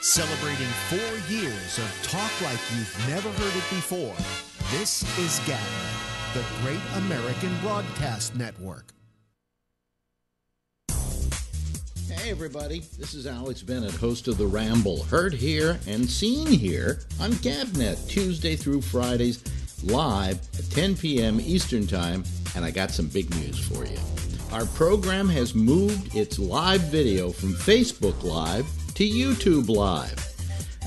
Celebrating 4 years of talk like you've never heard it before. This is GABNET, the Great American Broadcast Network. Hey everybody, this is Alex Bennett, host of the Ramble, heard here and seen here on GABNET, Tuesday through Fridays, live at 10 p.m. Eastern Time, and I got some big news for you. Our program has moved its live video from Facebook Live to YouTube Live.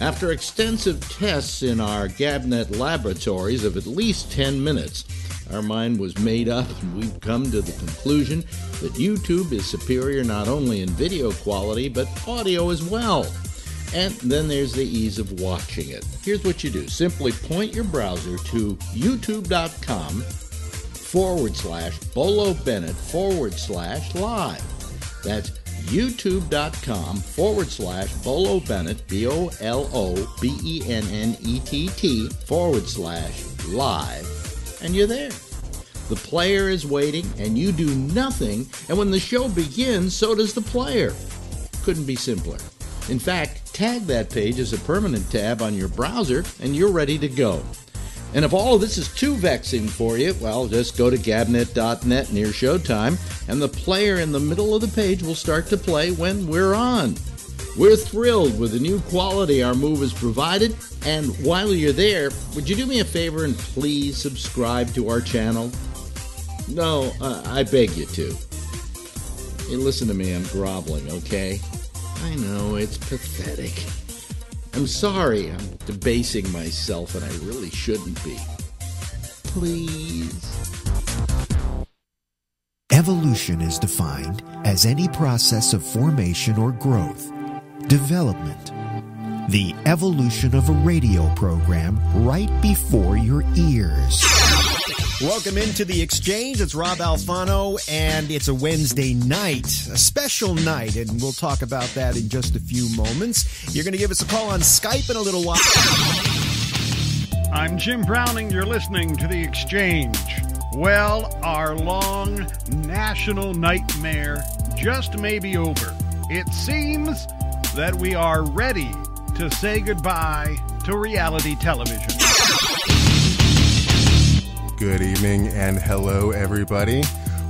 After extensive tests in our GABNET laboratories of at least 10 minutes, our mind was made up and we've come to the conclusion that YouTube is superior not only in video quality, but audio as well. And then there's the ease of watching it. Here's what you do. Simply point your browser to youtube.com/Bolo Bennett /live. That's youtube.com/Bolo Bennett, BOLOBENNETT /live, and you're there. The player is waiting, and you do nothing, and when the show begins, so does the player. Couldn't be simpler. In fact, tag that page as a permanent tab on your browser, and you're ready to go. And if all of this is too vexing for you, well, just go to gabnet.net near showtime, and the player in the middle of the page will start to play when we're on. We're thrilled with the new quality our move has provided, and while you're there, would you do me a favor and please subscribe to our channel? No, I beg you to. Hey, listen to me, I'm groveling, okay? I know, it's pathetic. I'm sorry, I'm debasing myself, and I really shouldn't be. Please. Evolution is defined as any process of formation or growth, development. The evolution of a radio program right before your ears. Welcome into The Exchange. It's Rob Alfano, and it's a Wednesday night, a special night, and we'll talk about that in just a few moments. You're going to give us a call on Skype in a little while. I'm Jim Browning. You're listening to The Exchange. Well, our long national nightmare just may be over. It seems that we are ready to say goodbye to reality television. Good evening and hello, everybody.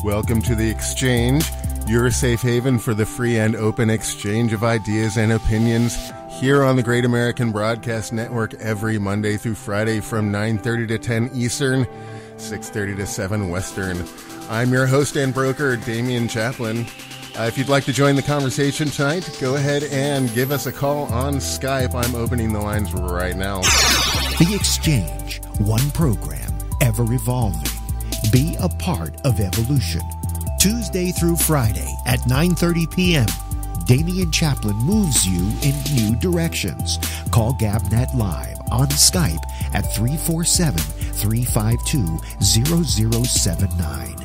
Welcome to The Exchange, your safe haven for the free and open exchange of ideas and opinions here on the Great American Broadcast Network every Monday through Friday from 9:30 to 10 Eastern, 6:30 to 7 Western. I'm your host and broker, Damian Chaplin. If you'd like to join the conversation tonight, go ahead and give us a call on Skype. I'm opening the lines right now. The Exchange, one program, ever evolving. Be a part of evolution. Tuesday through Friday at 9:30 p.m. Damian Chaplin moves you in new directions. Call GABNET Live on Skype at 347-352-0079.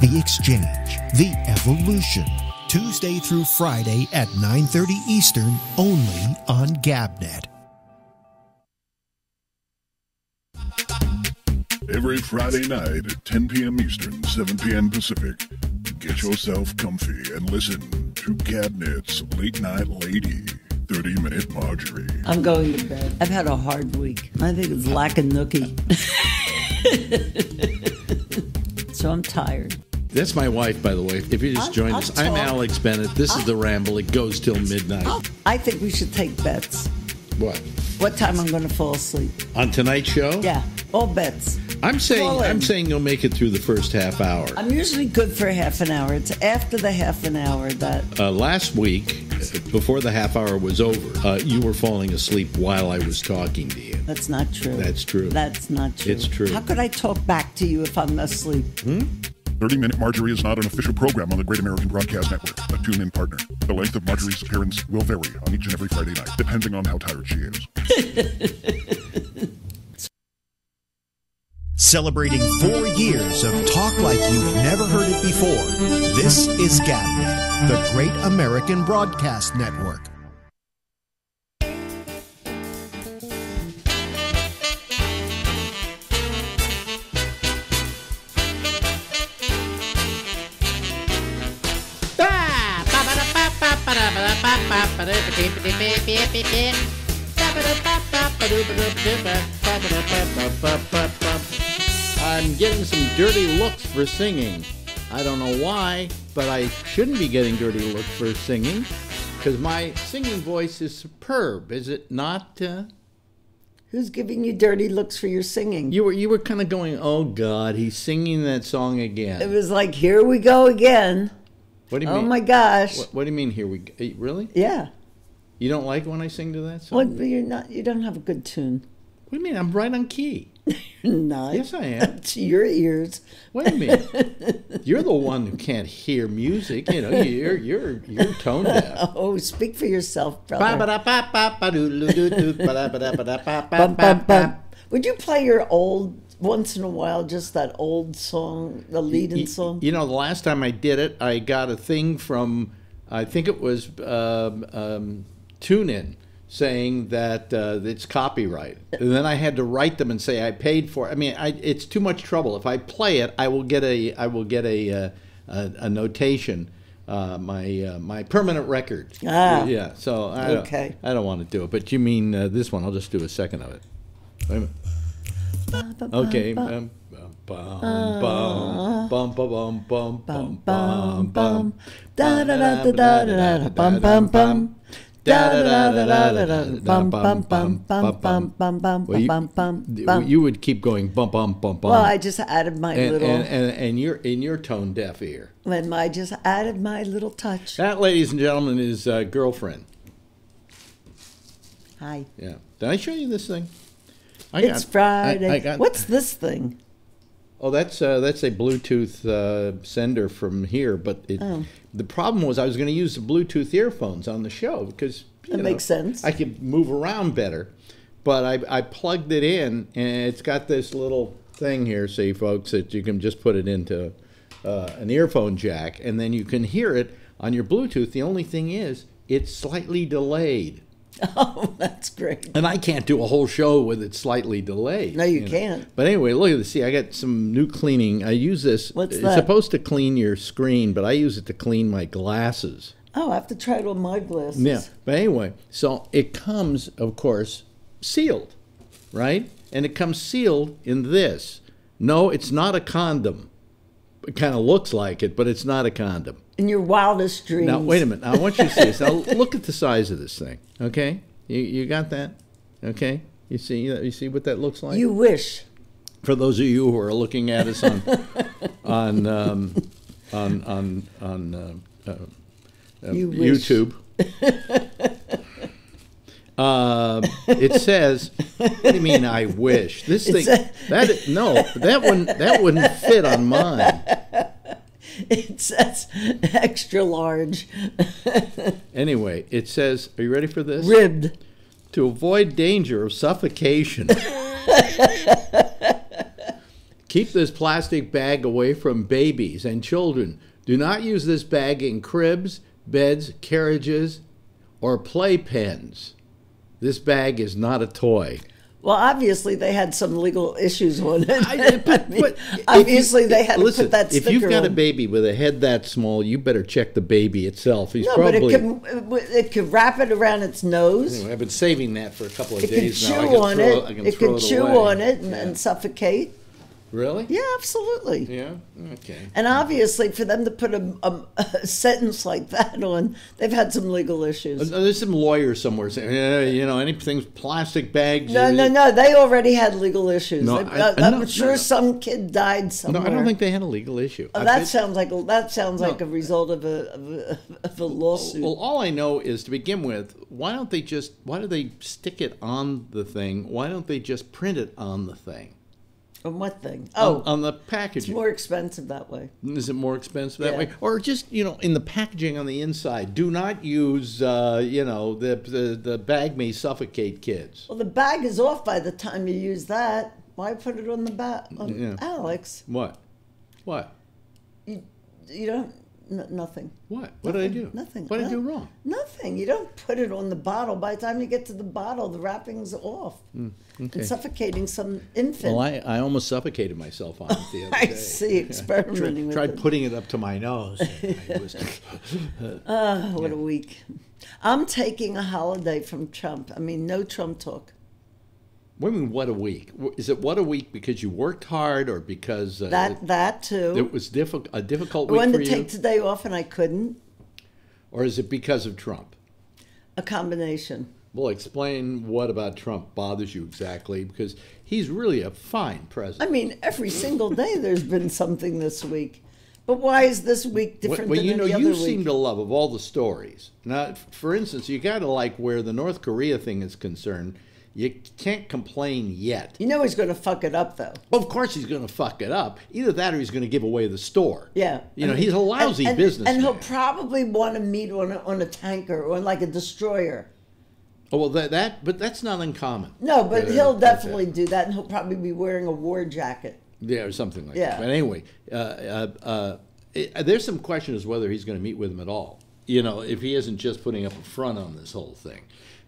The Exchange, the evolution. Tuesday through Friday at 9:30 Eastern, only on GABNET. Every Friday night at 10 p.m. Eastern, 7 p.m. Pacific, get yourself comfy and listen to GABNET's Late Night Lady, 30-Minute Marjorie. I'm going to bed. I've had a hard week. I think it's lacking nookie. So I'm tired. That's my wife, by the way. If you just joined us, I'm Alex Bennett. This is The Ramble. It goes till midnight. I think we should take bets. What? What time I'm going to fall asleep. On tonight's show? Yeah, all bets. I'm saying you'll make it through the first half hour. I'm usually good for half an hour. It's after the half an hour that... Last week, before the half hour was over, you were falling asleep while I was talking to you. That's not true. That's true. That's not true. It's true. How could I talk back to you if I'm asleep? 30-Minute Marjorie is not an official program on the Great American Broadcast Network, a tune-in partner. The length of Marjorie's appearance will vary on each and every Friday night, depending on how tired she is. Celebrating 4 years of talk like you've never heard it before. This is GABNET, the Great American Broadcast Network. I'm getting some dirty looks for singing. I don't know why, but I shouldn't be getting dirty looks for singing because my singing voice is superb, is it not? Who's giving you dirty looks for your singing? You were kind of going, oh God, he's singing that song again. It was like, here we go again. What do you mean? Oh my gosh! What do you mean? Here we go? Really? Yeah. You don't like when I sing to that song? Well, you're not. You don't have a good tune. What do you mean? I'm right on key. You're not. Yes, I am. To your ears. Wait a minute. You're the one who can't hear music. You know, you're tone deaf. Oh, speak for yourself, brother. Would you play your old, once in a while, just that old song, the lead-in song? You know, the last time I did it, I got a thing from, I think it was TuneIn, saying that it's copyright. And then I had to write them and say I paid for it. I mean, it's too much trouble. If I play it, I will get a notation, my permanent record. Ah. Yeah. So I don't want to do it. But you mean this one? I'll just do a second of it. Wait a minute. Okay. Bum bum bum bum bum bum bum bum da da da da da da bum bum bum. You would keep going bum bum bum bum. Well, I just added my little. And you're in your tone deaf ear. And I just added my little touch. That, ladies and gentlemen, is girlfriend. Hi. Yeah. Did I show you this thing? It's Friday. What's this thing? Oh, that's a Bluetooth sender from here, but the problem was I was going to use the Bluetooth earphones on the show because that makes sense. I could move around better, but I plugged it in and it's got this little thing here, see folks, that you can just put it into an earphone jack and then you can hear it on your Bluetooth. The only thing is it's slightly delayed. Oh, that's great. And I can't do a whole show with it slightly delayed. No, you can't. But anyway, look at this. See, I got some new cleaning. I use this. What's it's that? Supposed to clean your screen, but I use it to clean my glasses. Oh, I have to try it on my glasses. Yeah. But anyway, so it comes, of course, sealed, right? And it comes sealed in this. No, it's not a condom. It kind of looks like it, but it's not a condom. In your wildest dreams. Now, wait a minute. I want you to see this. Now, look at the size of this thing, okay? You got that? Okay? You see what that looks like? You wish. For those of you who are looking at us on YouTube. It says, what do you mean I wish? This thing that wouldn't fit on mine. It says extra large. Anyway, it says, are you ready for this? Ribbed. To avoid danger of suffocation. Keep this plastic bag away from babies and children. Do not use this bag in cribs, beds, carriages, or playpens. This bag is not a toy. Well, obviously they had some legal issues on it. But obviously they had to put that sticker on. If you've got a baby with a head that small, you better check the baby itself. But it could wrap it around its nose. Anyway, I've been saving that for a couple of days now. It could chew on it and suffocate. Really? Yeah, absolutely. Yeah? Okay. And obviously, for them to put a sentence like that on, they've had some legal issues. There's some lawyers somewhere saying, anything's plastic bags. No. They already had legal issues. No, I'm sure some kid died somewhere. No, I don't think they had a legal issue. Oh, that sounds like a result of a lawsuit. Well, all I know is, to begin with, why do they stick it on the thing? Why don't they just print it on the thing? On what thing? Oh, on the packaging. It's more expensive that way. Is it more expensive that way? Or just, in the packaging on the inside, do not use, the bag may suffocate kids. Well, the bag is off by the time you use that. Why put it on the bag? Alex. What? You don't. Nothing. What? What did I do? Nothing. What did I do wrong? Nothing. You don't put it on the bottle. By the time you get to the bottle, the wrapping's off. Okay. And suffocating some infant. Well, I almost suffocated myself on it the other I day. see, experimenting with Tried it. putting it up to my nose. What a week. I'm taking a holiday from Trump. I mean, no Trump talk. What do you mean, what a week? Is it what a week because you worked hard or because That too. it was a difficult I week wanted for to you? take today off and I couldn't. Or is it because of Trump? A combination. Well, explain what about Trump bothers you exactly, because he's really a fine president. I mean, every single day there's been something this week. But why is this week different Well, than you know, any other you week? seem to love, of all the stories. Now, for instance, you got to like where the North Korea thing is concerned, you can't complain yet. You know he's going to fuck it up, though. Well, of course he's going to fuck it up. Either that or he's going to give away the store. Yeah. You know, he's a lousy businessman. And he'll probably want to meet on a tanker or like a destroyer. Oh, well, but that's not uncommon. No, but he'll like definitely that. do that, and he'll probably be wearing a war jacket. Yeah, or something like Yeah. that. But anyway, there's some question as to whether he's going to meet with him at all. You know, if he isn't just putting up a front on this whole thing.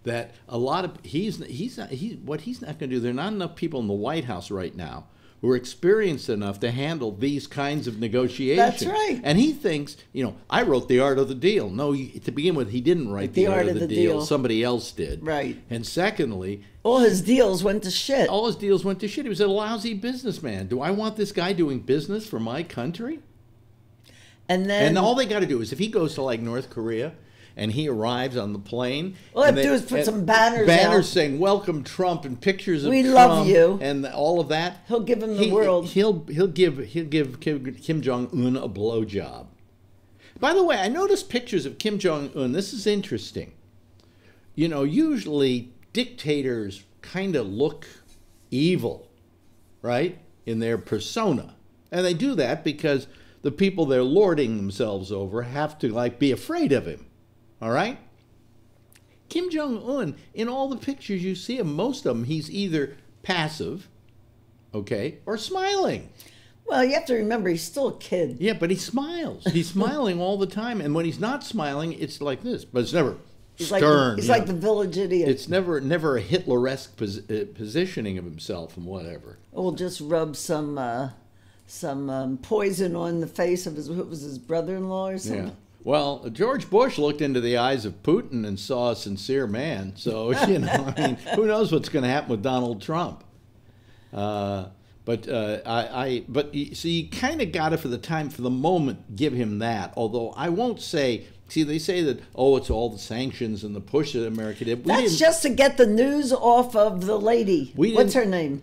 That a lot of what he's not going to do. There are not enough people in the White House right now who are experienced enough to handle these kinds of negotiations. That's right. And he thinks, you know, I wrote The Art of the Deal. No, to begin with, he didn't write The Art of the Deal. Somebody else did. Right. And secondly, All his deals went to shit. all his deals went to shit. He was a lousy businessman. Do I want this guy doing business for my country? And then And all they got to do is if he goes to like North Korea and he arrives on the plane, all I and have to do is put some banners out. saying "Welcome Trump" and pictures of We Trump love you. and all of that. He'll give him the world. He'll give Kim Jong Un a blowjob. By the way, I noticed pictures of Kim Jong Un. This is interesting. You know, usually dictators kind of look evil, right, in their persona, and they do that because the people they're lording themselves over have to like be afraid of him. All right? Kim Jong-un, in all the pictures you see him, most of them, he's either passive, okay, or smiling. Well, you have to remember he's still a kid. Yeah, but he smiles. He's smiling all the time. And when he's not smiling, it's like this. But it's never He's stern. he's you like know. the village idiot. It's never a Hitler-esque positioning of himself and whatever. We'll just rub some poison on the face of his brother-in-law or something. Yeah. Well, George Bush looked into the eyes of Putin and saw a sincere man. So, you know, I mean, who knows what's going to happen with Donald Trump? But you kind of got to, for the moment, give him that. Although I won't say, they say that, it's all the sanctions and the push that America did. That's just to get the news off of the lady. What's her name?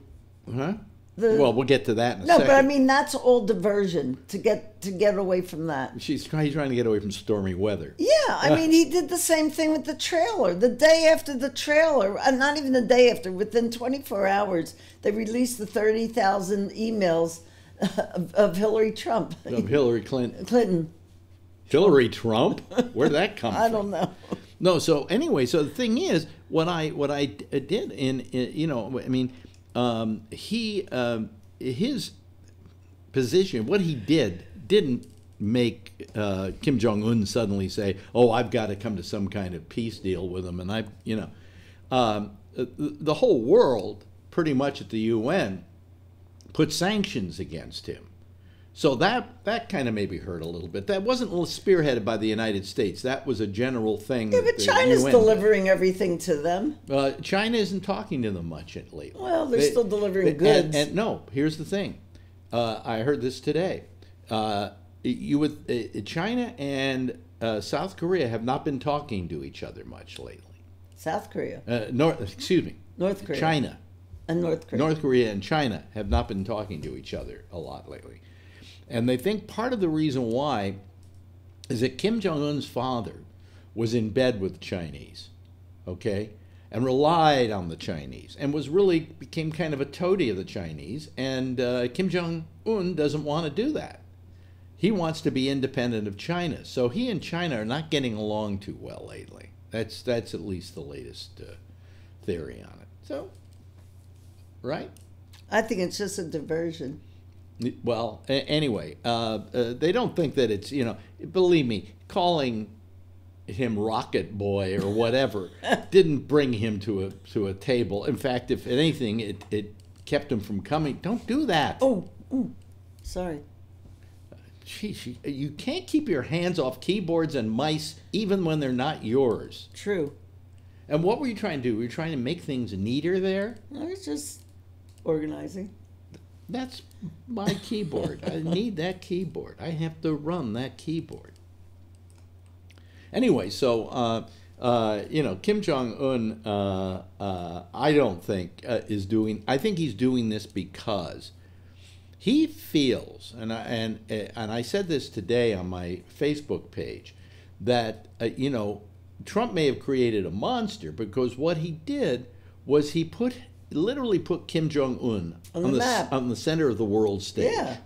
Huh? Well, we'll get to that in a No, second. but I mean, that's all diversion to get away from that. He's trying to get away from stormy weather. Yeah, I mean, he did the same thing with the trailer. The day after the trailer, not even the day after, within 24 hours, they released the 30,000 emails of Hillary Trump. Of Hillary Clinton. Hillary Trump? Where did that come from? I don't know. No, so anyway, so the thing is, what I did his position, what he didn't make Kim Jong-un suddenly say, I've got to come to some kind of peace deal with him. And the whole world, pretty much at the UN, put sanctions against him. So that kind of maybe hurt a little bit. That wasn't spearheaded by the United States. That was a general thing. Yeah, but China's delivering everything to them. China isn't talking to them much lately. Well, they're still delivering goods. And no, here's the thing. I heard this today. China and South Korea have not been talking to each other much lately. South Korea. North Korea. China. And North Korea. North Korea and China have not been talking to each other a lot lately. And they think part of the reason why is that Kim Jong-un's father was in bed with the Chinese, okay, and relied on the Chinese and became kind of a toady of the Chinese. And Kim Jong-un doesn't want to do that. He wants to be independent of China. So he and China are not getting along too well lately. That's at least the latest theory on it. So, right? I think it's just a diversion. Well, anyway, they don't think that it's, believe me, calling him Rocket Boy or whatever didn't bring him to a table. In fact, if anything, it kept him from coming. Don't do that. Oh, sorry. You can't keep your hands off keyboards and mice even when they're not yours. True. And what were you trying to do? Were you trying to make things neater there? I was just organizing. That's my keyboard. I need that keyboard. I have to run that keyboard. Anyway, so, Kim Jong-un, I don't think is doing, I think he's doing this because he feels, and I said this today on my Facebook page, that, Trump may have created a monster because what he did was he literally put Kim Jong-un on the center of the world stage. Yeah.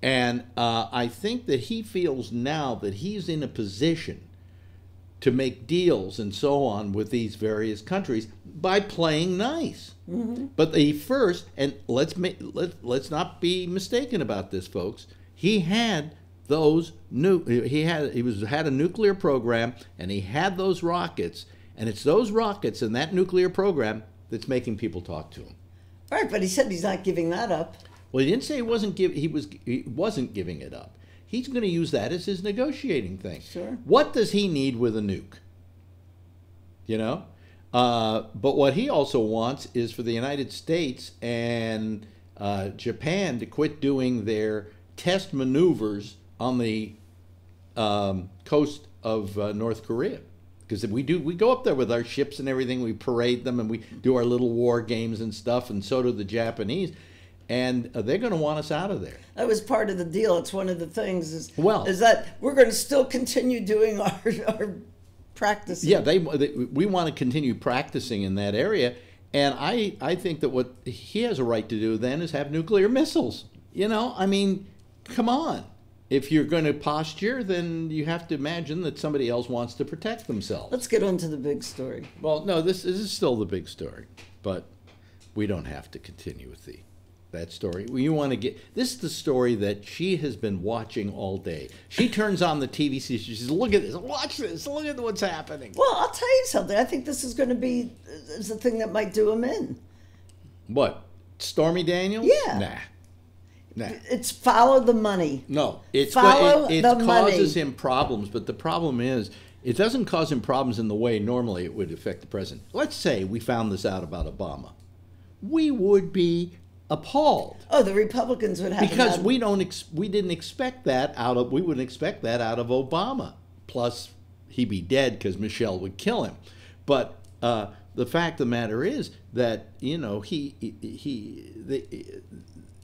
And I think that he feels now that he's in a position to make deals and so on with these various countries by playing nice. Mm-hmm. But and let's not be mistaken about this, folks. He had he had a nuclear program, and he had those rockets, and it's those rockets and that nuclear program that's making people talk to him. Right, but he said he's not giving that up. Well, he didn't say he wasn't giving it up. He's going to use that as his negotiating thing. Sure. What does he need with a nuke? But what he also wants is for the United States and Japan to quit doing their test maneuvers on the coast of North Korea. Because if we go up there with our ships and everything, we parade them and we do our little war games and stuff, and so do the Japanese. And they're going to want us out of there. That was part of the deal. It's one of the things is that we're going to still continue doing our practicing. Yeah, we want to continue practicing in that area. And I think that what he has a right to do then is have nuclear missiles. Come on. If you're going to posture, then you have to imagine that somebody else wants to protect themselves. Let's get on to the big story. Well, no, this is still the big story. But we don't have to continue with that story. You want to this is the story that she has been watching all day. She turns on the TV, she says, look at this, watch this, look at what's happening. Well, I'll tell you something. I think this is going to be the thing that might do him in. What? Stormy Daniels? Yeah. Nah. It's follow the money. No, it causes money. Him problems, but the problem is it doesn't cause him problems in the way normally it would affect the president. Let's say we found this out about Obama. We would be appalled. Oh, the Republicans would have because we didn't expect that we wouldn't expect that out of Obama. Plus, he'd be dead because Michelle would kill him. But the fact of the matter is that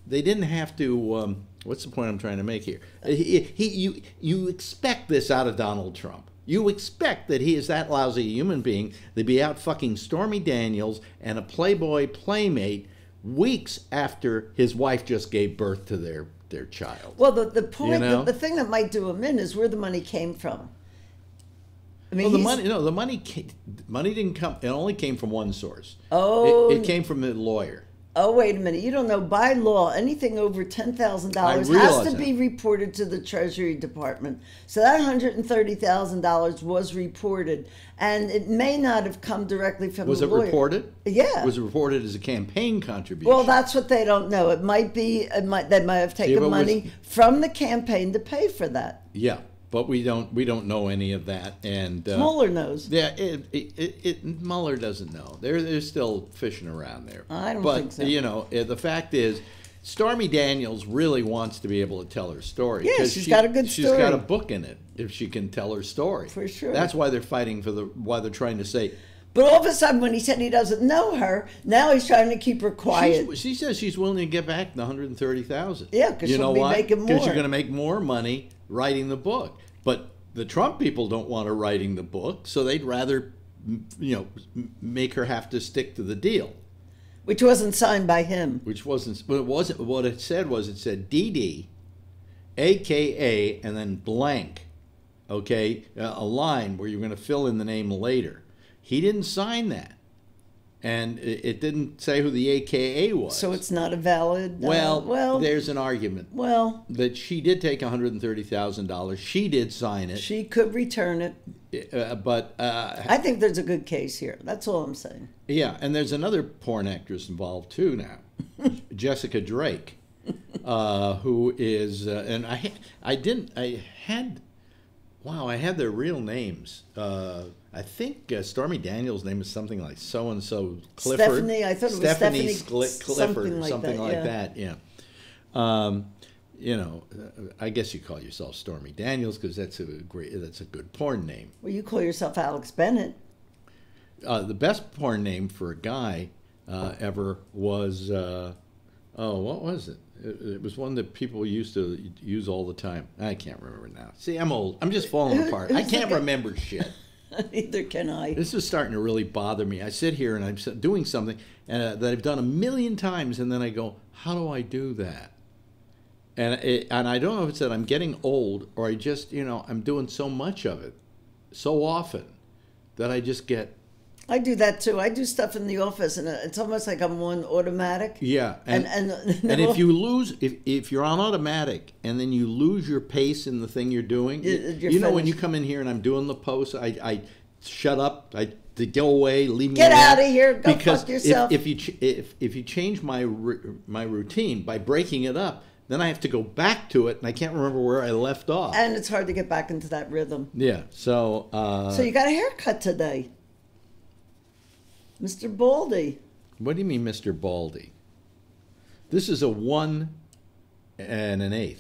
they didn't have to. What's the point I'm trying to make here? You expect this out of Donald Trump. You expect that he is that lousy a human being to be out fucking Stormy Daniels and a Playboy playmate weeks after his wife just gave birth to their child. Well, the point, the thing that might do him in is where the money came from. I mean, the money didn't come. It only came from one source. Oh, it came from the lawyer. Oh, wait a minute. You don't know, by law, anything over $10,000 has to be reported to the Treasury Department. So that $130,000 was reported, and it may not have come directly from the lawyer. Was it reported? Yeah. Was it reported as a campaign contribution? Well, that's what they don't know. It might be, they might have taken money from the campaign to pay for that. Yeah. But we don't know any of that, and Mueller knows. Yeah, Mueller doesn't know. They're still fishing around there. I don't think so. But the fact is, Stormy Daniels really wants to be able to tell her story. Yeah, she's got a good story. She's got a book in it if she can tell her story. For sure. That's why they're fighting why they're trying to say. But all of a sudden, when he said he doesn't know her, now he's trying to keep her quiet. She says she's willing to get back the $130,000. Yeah, because she'll be making more. Because you're going to make more money writing the book. But the Trump people don't want her writing the book, so they'd rather, make her have to stick to the deal. Which wasn't signed by him. Which wasn't. But it wasn't. What it said was DD, AKA, and then blank. Okay, a line where you're going to fill in the name later. He didn't sign that. And it didn't say who the AKA was. So it's not a valid... well, there's an argument. Well... That she did take $130,000. She did sign it. She could return it. But... I think there's a good case here. That's all I'm saying. Yeah, and there's another porn actress involved, too, now. Jessica Drake, who is... and I had their real names. I think Stormy Daniels' name is something like so-and-so Clifford. Stephanie, I thought it was Stephanie Clifford, something like that, yeah. Yeah. I guess you call yourself Stormy Daniels because that's a good porn name. Well, you call yourself Alex Bennett. The best porn name for a guy ever was, what was it? It was one that people used to use all the time. I can't remember now. See, I'm old. I'm just falling apart. I can't remember shit. Neither can I. This is starting to really bother me. I sit here and I'm doing something that I've done 1,000,000 times, and then I go, how do I do that? And I don't know if it's that I'm getting old or I just, I'm doing so much of it so often that I just get... I do that too. I do stuff in the office, and it's almost like I'm on automatic. Yeah, and if you lose, if you're on automatic, and then you lose your pace in the thing you're doing, when you come in here and I'm doing the post, I shut up, to go away, leave me. Get out of here, go fuck yourself. If you change my routine by breaking it up, then I have to go back to it, and I can't remember where I left off. And it's hard to get back into that rhythm. Yeah, so. So you got a haircut today. Mr. Baldy. What do you mean, Mr. Baldy? This is a 1 1/8.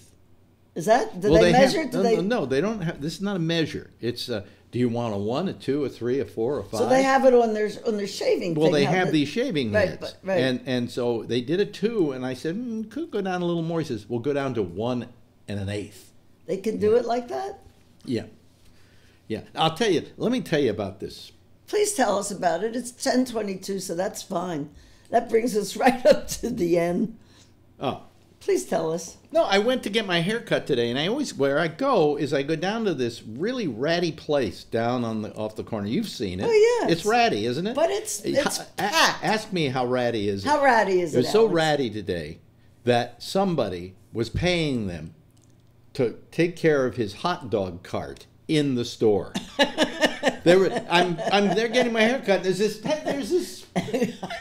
Is that? Do they measure? No, they don't have. This is not a measure. It's. Do you want a 1, a 2, a 3, a 4, a 5? So they have it on their shaving. Well, they have these shaving heads, right. And so they did a 2, and I said, could go down a little more. He says, we'll go down to 1 1/8. They can do it like that. Yeah. I'll tell you. Let me tell you about this. Please tell us about it. It's 10:22, so that's fine. That brings us right up to the end. Oh. Please tell us. No, I went to get my hair cut today, and where I go down to this really ratty place down off the corner. You've seen it. Oh, yes. It's ratty, isn't it? But it's packed. Ask me how ratty is it. How ratty is it, It was so Alex? ratty today that somebody was paying them to take care of his hot dog cart in the store. They're getting my hair cut. There's this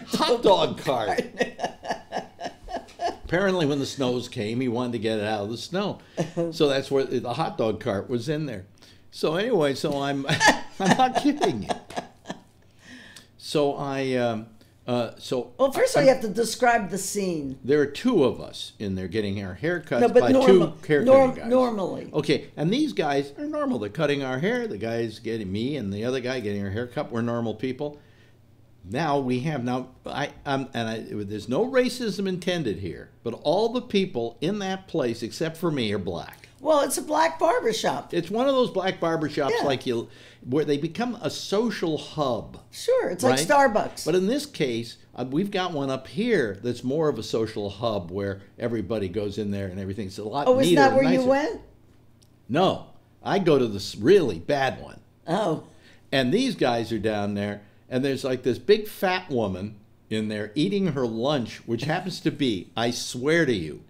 hot dog cart. Apparently, when the snows came, he wanted to get it out of the snow. So that's where the hot dog cart was in there. So anyway, I'm not kidding you. So Well, first of all, you have to describe the scene. There are 2 of us in there getting our hair cut No, but by 2 haircutting guys. Normally. Okay, and these guys are normal. They're cutting our hair. The guy's getting me, and the other guy getting our hair cut. We're normal people. There's no racism intended here, but all the people in that place, except for me, are black. Well, it's a black barbershop. It's one of those black barbershops where they become a social hub. Sure, it's right? like Starbucks. But in this case, we've got one up here that's more of a social hub where everybody goes in there and everything's a lot neater. Oh, is that where nicer. you went? No, I go to this really bad one. Oh. And these guys are down there, and there's like this big fat woman in there eating her lunch, which happens to be, I swear to you,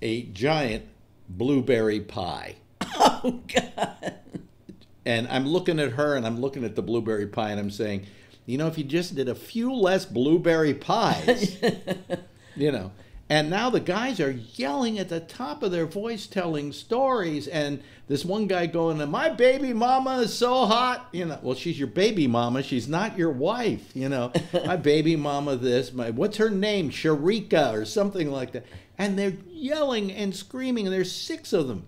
a giant blueberry pie. Oh, God. And I'm looking at her, and I'm looking at the blueberry pie, and I'm saying, if you just did a few less blueberry pies, And now the guys are yelling at the top of their voice, telling stories. And this one guy going, my baby mama is so hot. Well, she's your baby mama. She's not your wife. My baby mama this. What's her name? Sharika or something like that. And they're yelling and screaming. And there's 6 of them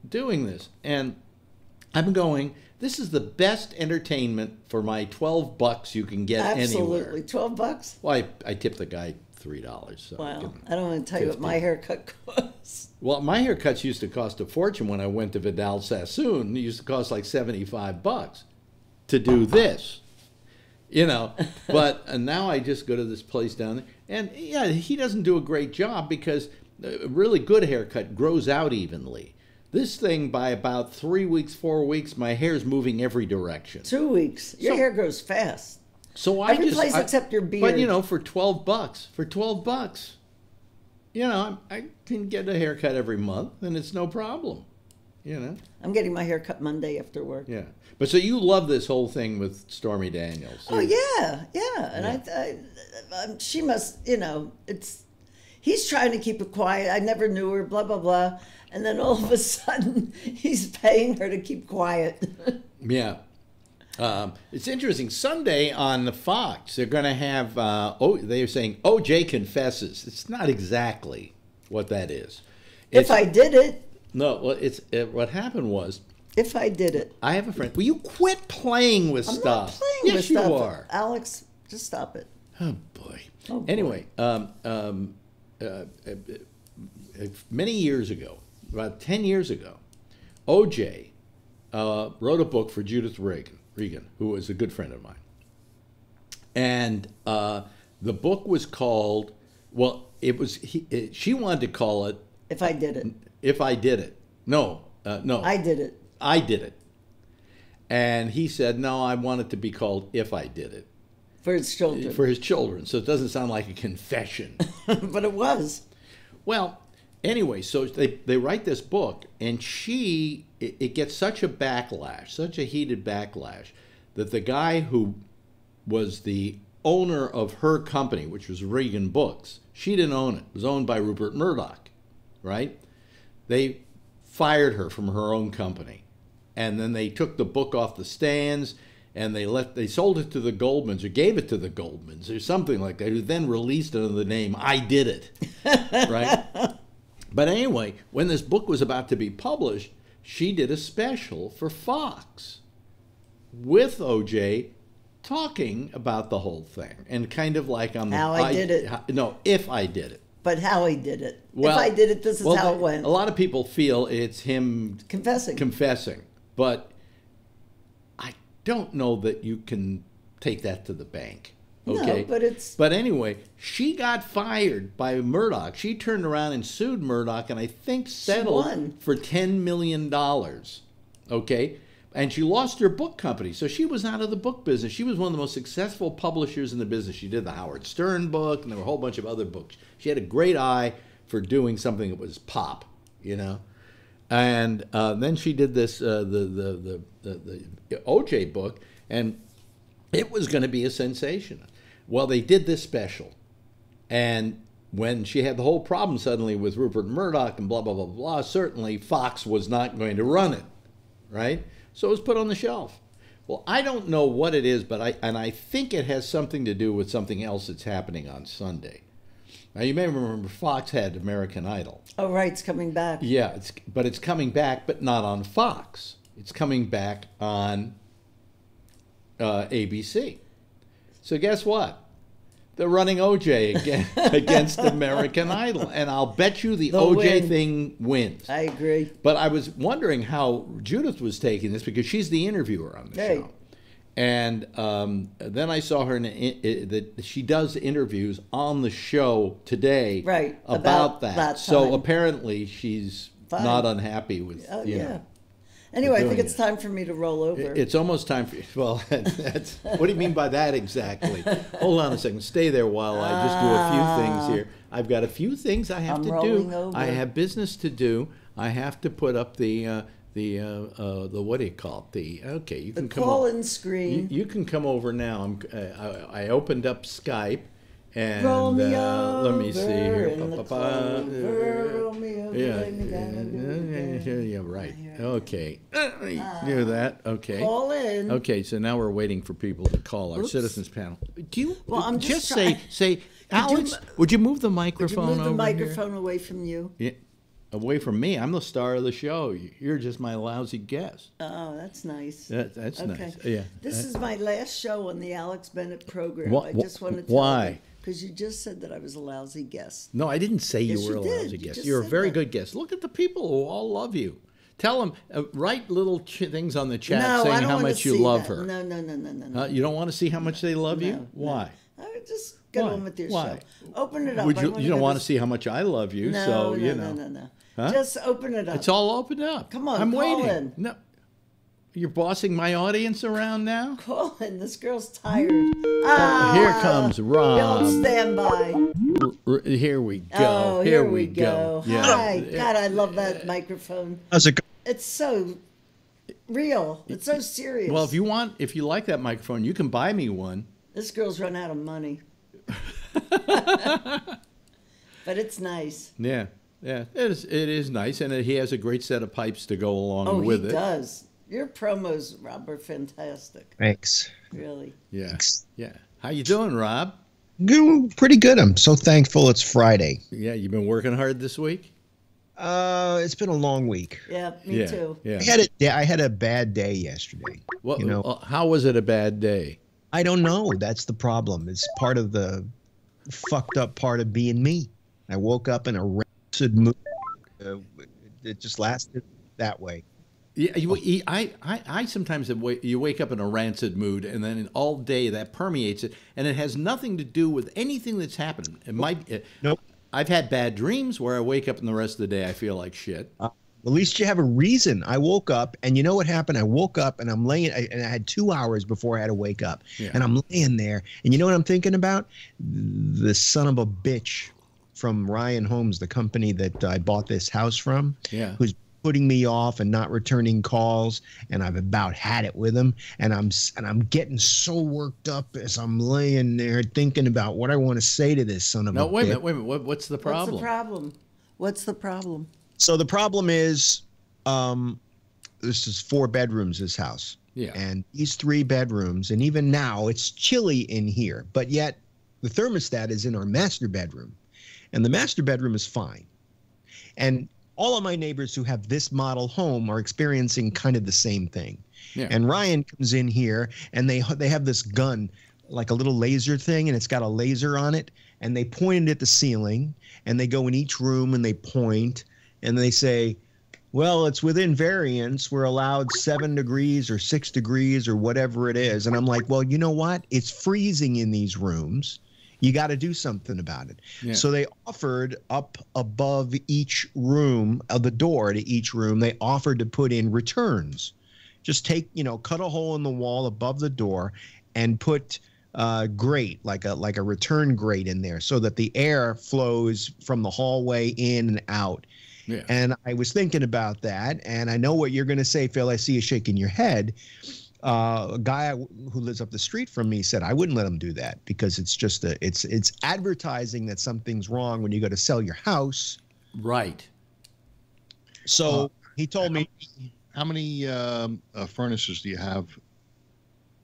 doing this. And I'm going, this is the best entertainment for my $12 you can get anywhere. Absolutely. $12? Well, I tipped the guy $3. So wow. I don't want to tell you what my haircut costs. Well, my haircuts used to cost a fortune when I went to Vidal Sassoon. It used to cost like $75 to do this. But now I just go to this place down there. And yeah, he doesn't do a great job because a really good haircut grows out evenly. This thing, by about 3 weeks, 4 weeks, my hair's moving every direction. 2 weeks. Your hair grows fast. So I Every place except your beard. But, you know, for $12, you know, I can get a haircut every month, and it's no problem, you know. I'm getting my hair cut Monday after work. Yeah. But so you love this whole thing with Stormy Daniels. Oh, yeah. And she must, you know, he's trying to keep it quiet. I never knew her, blah, blah, blah. And then all of a sudden, he's paying her to keep quiet. Yeah. It's interesting. Sunday on the Fox, they're going to have, they're saying O.J. confesses. It's not exactly what that is. If I did it. No, well, what happened was. If I did it. I have a friend. Will you quit playing with I'm stuff? Not playing with yes, stuff. you are. Alex, just stop it. Oh, boy. Oh, boy. Anyway, many years ago, about 10 years ago, O.J. Wrote a book for Judith Regan, who was a good friend of mine. And the book was called, she wanted to call it... If I Did It. If I Did It. No. I Did It. I Did It. And he said, no, I want it to be called If I Did It. For his children. For his children. So it doesn't sound like a confession. But it was. Well, anyway, so they write this book, and it gets such a backlash, such a heated backlash, that the guy who was the owner of her company, which was Regan Books, she didn't own it. It was owned by Rupert Murdoch, right? They fired her from her own company. And then they took the book off the stands, and they sold it to the Goldmans, or gave it to the Goldmans, or something like that, who then released it under the name I Did It, right? But anyway, when this book was about to be published, she did a special for Fox with O.J. talking about the whole thing, and kind of like on the... How I did it. No, if I did it. But how he did it. Well, if I did it, this is how it went. A lot of people feel it's him... Confessing. But I don't know that you can take that to the bank. Okay? No, but it's... But anyway, she got fired by Murdoch. She turned around and sued Murdoch, and I think settled for $10 million. Okay? And she lost her book company, so she was out of the book business. She was one of the most successful publishers in the business. She did the Howard Stern book, and there were a whole bunch of other books. She had a great eye for doing something that was pop, you know. And then she did this, the O.J. book, and it was going to be a sensation. Well, they did this special, and when she had the whole problem suddenly with Rupert Murdoch and blah, blah, blah, blah, certainly Fox was not going to run it, right? So it was put on the shelf. Well, I don't know what it is, but I think it has something to do with something else that's happening on Sunday. Now, you may remember Fox had American Idol. Oh, right, it's coming back. Yeah, it's coming back, but not on Fox. It's coming back on ABC. So guess what? They're running O.J. against American Idol, and I'll bet you the O.J. thing wins. I agree. But I was wondering how Judith was taking this, because she's the interviewer on the show. And then I saw her that she does interviews on the show today about that. So apparently she's not unhappy with you know. Anyway, I think it's time for me to roll over. It's almost time for you. Well, what do you mean by that exactly? Hold on a second. Stay there while I just do a few things here. I've got a few things I have to do. Over. I have business to do. I have to put up the what do you call it? Okay, you can come call-in screen. You can come over now. I opened up Skype. And roll me let me see here. Yeah, right. Okay. Do that. Okay. Call in. Okay, so now we're waiting for people to call our citizens panel. Do you I'm just say Alex, would you move the microphone over? Would you move the microphone away from you? Yeah. Away from me. I'm the star of the show. You're just my lousy guest. Oh, that's nice. That's nice. Yeah. This is my last show on the Alex Bennett program. I just want to tell you. Because you just said that I was a lousy guest. No, I didn't say you were a lousy guest. You're a very good guest. Look at the people who all love you. Tell them, write little things on the chat saying how much you love her. No. You don't want to see how much they love you? Why? Just get on with your show. Open it up. You don't want to see how much I love you, so you know. No. Huh? Just open it up. It's all opened up. Come on, I'm call waiting. in. No. You're bossing my audience around now? Colin, this girl's tired. Here comes Rob. Don't stand by. Here we go. Oh, here we go. Yeah. Hi. God, I love that microphone. How's it go? It's so real. It's so serious. Well, if you like that microphone, you can buy me one. This girl's run out of money. But it's nice. Yeah. Yeah, it is nice, and he has a great set of pipes to go along with it. Oh, he does. Your promos, Rob, are fantastic. Thanks. Really. Yeah. Thanks. Yeah. How you doing, Rob? Pretty good. I'm so thankful it's Friday. Yeah, you've been working hard this week? It's been a long week. Yeah, me too. Yeah. I had a bad day yesterday. Well, how was it a bad day? I don't know. That's the problem. It's part of the fucked up part of being me. I woke up in a rancid mood. It just lasted that way. Yeah, I sometimes you wake up in a rancid mood, and then all day that permeates it, and it has nothing to do with anything that's happened. It might. Nope. I've had bad dreams where I wake up and the rest of the day I feel like shit. At least you have a reason. I woke up, and you know what happened? I woke up, and I'm laying, and I had 2 hours before I had to wake up, and I'm laying there, and you know what I'm thinking about? The son of a bitch from Ryan Homes, the company that I bought this house from, who's putting me off and not returning calls, and I've about had it with him, and I'm getting so worked up as I'm laying there thinking about what I want to say to this son of a bitch. Wait a minute. What's the problem? What's the problem? So the problem is, this is 4 bedrooms, this house. Yeah. And these 3 bedrooms, and even now it's chilly in here, but yet the thermostat is in our master bedroom, and the master bedroom is fine. And all of my neighbors who have this model home are experiencing kind of the same thing. Yeah. And Ryan comes in here, and they have this gun, like a little laser thing, and it's got a laser on it, and they point it at the ceiling, and they go in each room and they point, and they say, well, it's within variance. We're allowed 7 degrees or 6 degrees or whatever it is. And I'm like, well, you know what? It's freezing in these rooms. You got to do something about it. Yeah. So they offered up above each room, the door to each room, they offered to put in returns. Just take, cut a hole in the wall above the door and put grate, like a return grate in there, so that the air flows from the hallway in and out. Yeah. And I was thinking about that, and I know what you're going to say, Phil. I see you shaking your head. A guy who lives up the street from me said I wouldn't let him do that because it's just it's advertising that something's wrong when you go to sell your house. Right. So he told me. How many furnaces do you have?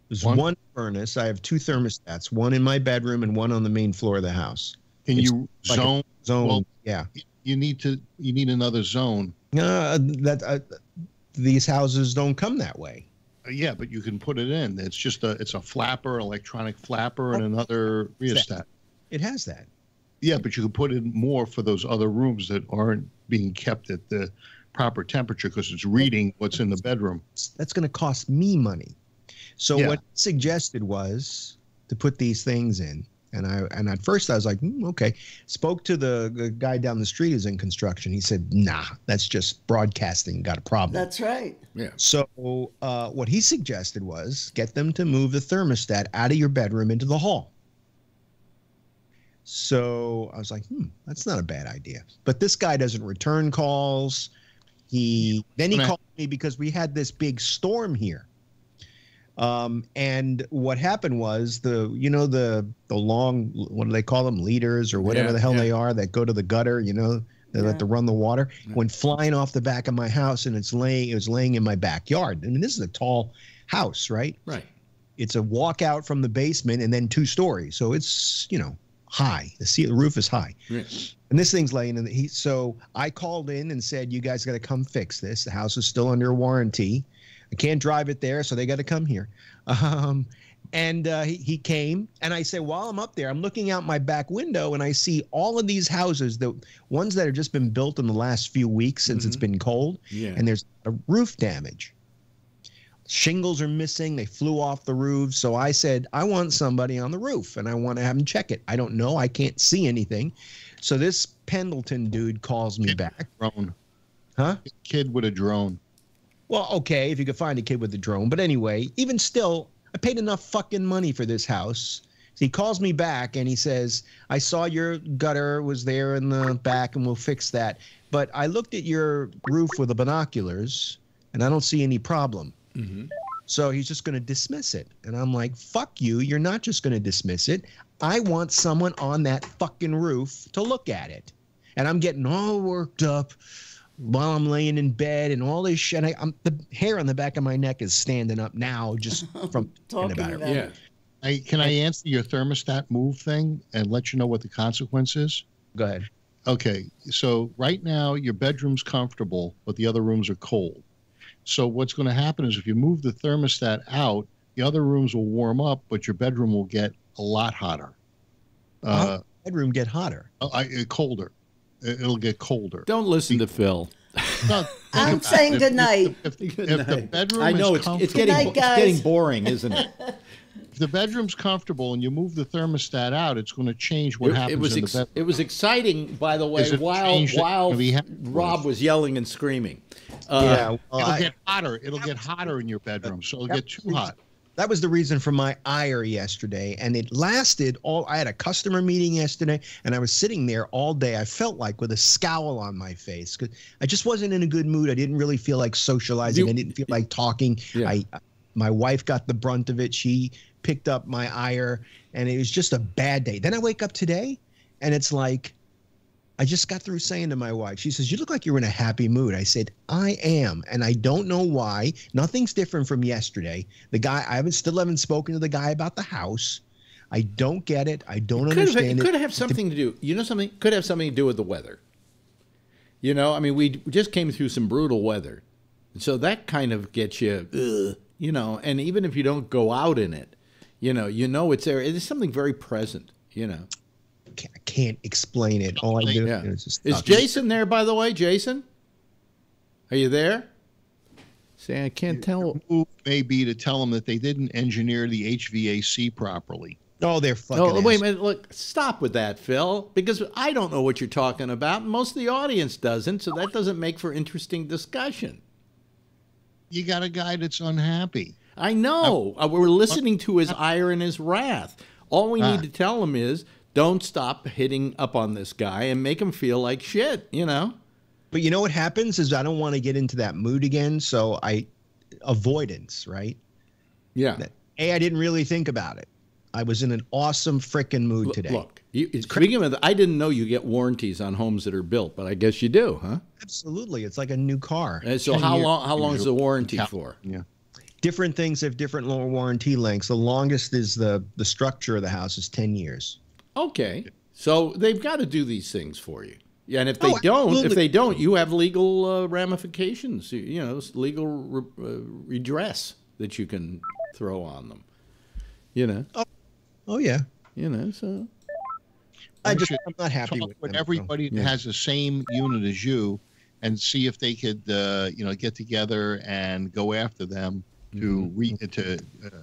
There's one furnace. I have 2 thermostats, one in my bedroom and one on the main floor of the house. Can you zone? Well, yeah. You need another zone. These houses don't come that way. Yeah, but you can put it in. It's just it's a flapper, electronic flapper, and another rheostat. It has that. Yeah, but you can put in more for those other rooms that aren't being kept at the proper temperature because it's reading what's in the bedroom. That's going to cost me money. So what he suggested was to put these things in. And at first I was like, okay. Spoke to the guy down the street who's in construction. He said, nah, that's just broadcasting. Got a problem. That's right. Yeah. So what he suggested was get them to move the thermostat out of your bedroom into the hall. So I was like, that's not a bad idea. But this guy doesn't return calls. He called me because we had this big storm here. And what happened was the long, what do they call them? Leaders or whatever the hell they are that go to the gutter, they let to run the water, went flying off the back of my house, and it was laying in my backyard. I mean, this is a tall house, right? Right. It's a walkout from the basement and then 2 stories. So it's, high. The roof is high. Right. And this thing's laying in so I called in and said, you guys got to come fix this. The house is still under warranty. I can't drive it there, so they got to come here. And he came, and I said, while I'm up there, I'm looking out my back window, and I see all of these houses, the ones that have just been built in the last few weeks since it's been cold, and there's a roof damage. Shingles are missing. They flew off the roof. So I said, I want somebody on the roof, and I want to have them check it. I don't know. I can't see anything. So this Pendleton dude calls me back. Drone. Huh? Kid with a drone. Well, okay, if you could find a kid with a drone. But anyway, even still, I paid enough fucking money for this house. So he calls me back and he says, I saw your gutter was there in the back and we'll fix that. But I looked at your roof with the binoculars and I don't see any problem. Mm-hmm. So he's just going to dismiss it. And I'm like, fuck you. You're not just going to dismiss it. I want someone on that fucking roof to look at it. And I'm getting all worked up while I'm laying in bed and all this shit. The hair on the back of my neck is standing up now just from talking about it. Yeah. Can I answer your thermostat move thing and let you know what the consequence is? Go ahead. Okay. So right now your bedroom's comfortable, but the other rooms are cold. So what's going to happen is if you move the thermostat out, the other rooms will warm up, but your bedroom will get a lot hotter. Bedroom get hotter? Colder. It'll get colder. Don't listen to Phil. No, I'm saying good night. If the bedroom I know is it's getting boring, isn't it? If the bedroom's comfortable and you move the thermostat out, it's going to change what happens in the bedroom. It was exciting, by the way, while Rob was yelling and screaming. It'll get hotter. It'll get hotter in your bedroom, so it'll get too hot. That was the reason for my ire yesterday, and it lasted I had a customer meeting yesterday, and I was sitting there all day. I felt like with a scowl on my face because I just wasn't in a good mood. I didn't really feel like socializing. I didn't feel like talking. Yeah. My wife got the brunt of it. She picked up my ire, and it was just a bad day. Then I wake up today, and it's like I just got through saying to my wife, she says, you look like you're in a happy mood. I said, I am. And I don't know why. Nothing's different from yesterday. The guy, I still haven't spoken to the guy about the house. I don't get it. I don't understand it. It could have something to do, could have something to do with the weather. We just came through some brutal weather. So that kind of gets you, and even if you don't go out in it, it's there. It is something very present, I can't explain it. All I do is just Is Jason there, by the way? Jason? Are you there? See, I can't tell. The move may be to tell them that they didn't engineer the HVAC properly. Oh, they're fucking wait a minute. Look, stop with that, Phil, because I don't know what you're talking about. Most of the audience doesn't, so that doesn't make for interesting discussion. You got a guy that's unhappy. I know. We're listening to his ire and his wrath. All we need to tell him is, don't stop hitting up on this guy and make him feel like shit, But you know what happens is I don't want to get into that mood again, so avoidance, right? Yeah. I didn't really think about it. I was in an awesome frickin' mood today. Look, speaking of, I didn't know you get warranties on homes that are built, but I guess you do, huh? Absolutely. It's like a new car. So how long is the warranty for? Yeah. Different things have different warranty lengths. The longest is the structure of the house is 10 years. Okay, so they've got to do these things for you. Yeah, and if they don't, you have legal ramifications. Legal redress that you can throw on them. Oh yeah. So I'm not happy with them. Everybody that has the same unit as you, and see if they could, get together and go after them to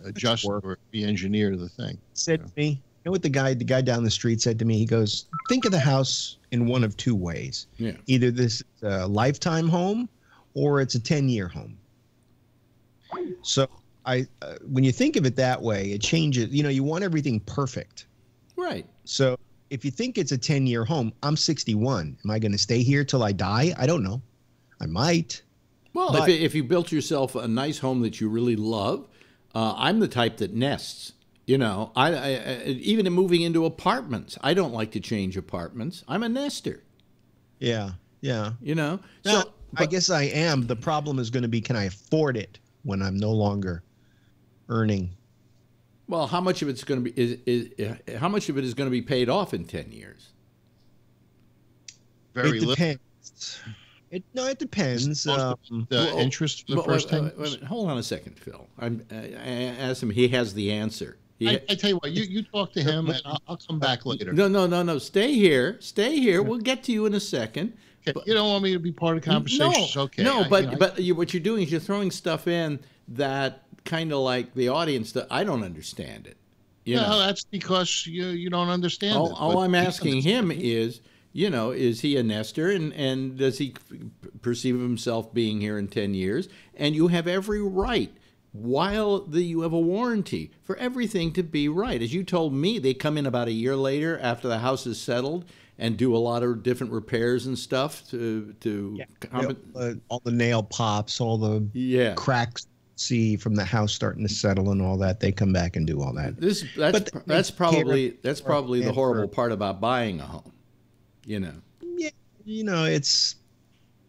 adjust or re-engineer the thing. Said to me. You know what the guy down the street said to me? He goes, think of the house in one of two ways. Yeah. Either this is a lifetime home or it's a 10-year home. So when you think of it that way, it changes. You want everything perfect. Right. So if you think it's a 10-year home, I'm 61. Am I going to stay here till I die? I don't know. I might. Well, if you built yourself a nice home that you really love, I'm the type that nests. I even in moving into apartments, I don't like to change apartments. I'm a nester. Yeah. So I guess I am. The problem is going to be, can I afford it when I'm no longer earning? Well, how much of it's going to be how much of it is going to be paid off in 10 years? It depends. It depends. The interest for the first 10 years. Hold on a second, Phil. I asked him. He has the answer. I tell you what, you talk to him, and I'll come back later. No. Stay here. We'll get to you in a second. Okay. But, you don't want me to be part of the conversation? No, okay. No, but what you're doing is you're throwing stuff in that kind of like the audience that I don't understand it. That's because you don't understand it. All I'm asking him is, is he a nester, and does he perceive himself being here in 10 years? And you have every right, while you have a warranty, for everything to be right. As you told me, they come in about a year later after the house is settled and do a lot of different repairs and stuff all the nail pops, all the cracks see from the house starting to settle and all that. They come back and do all that. That's probably the horrible part about buying a home. Yeah, it's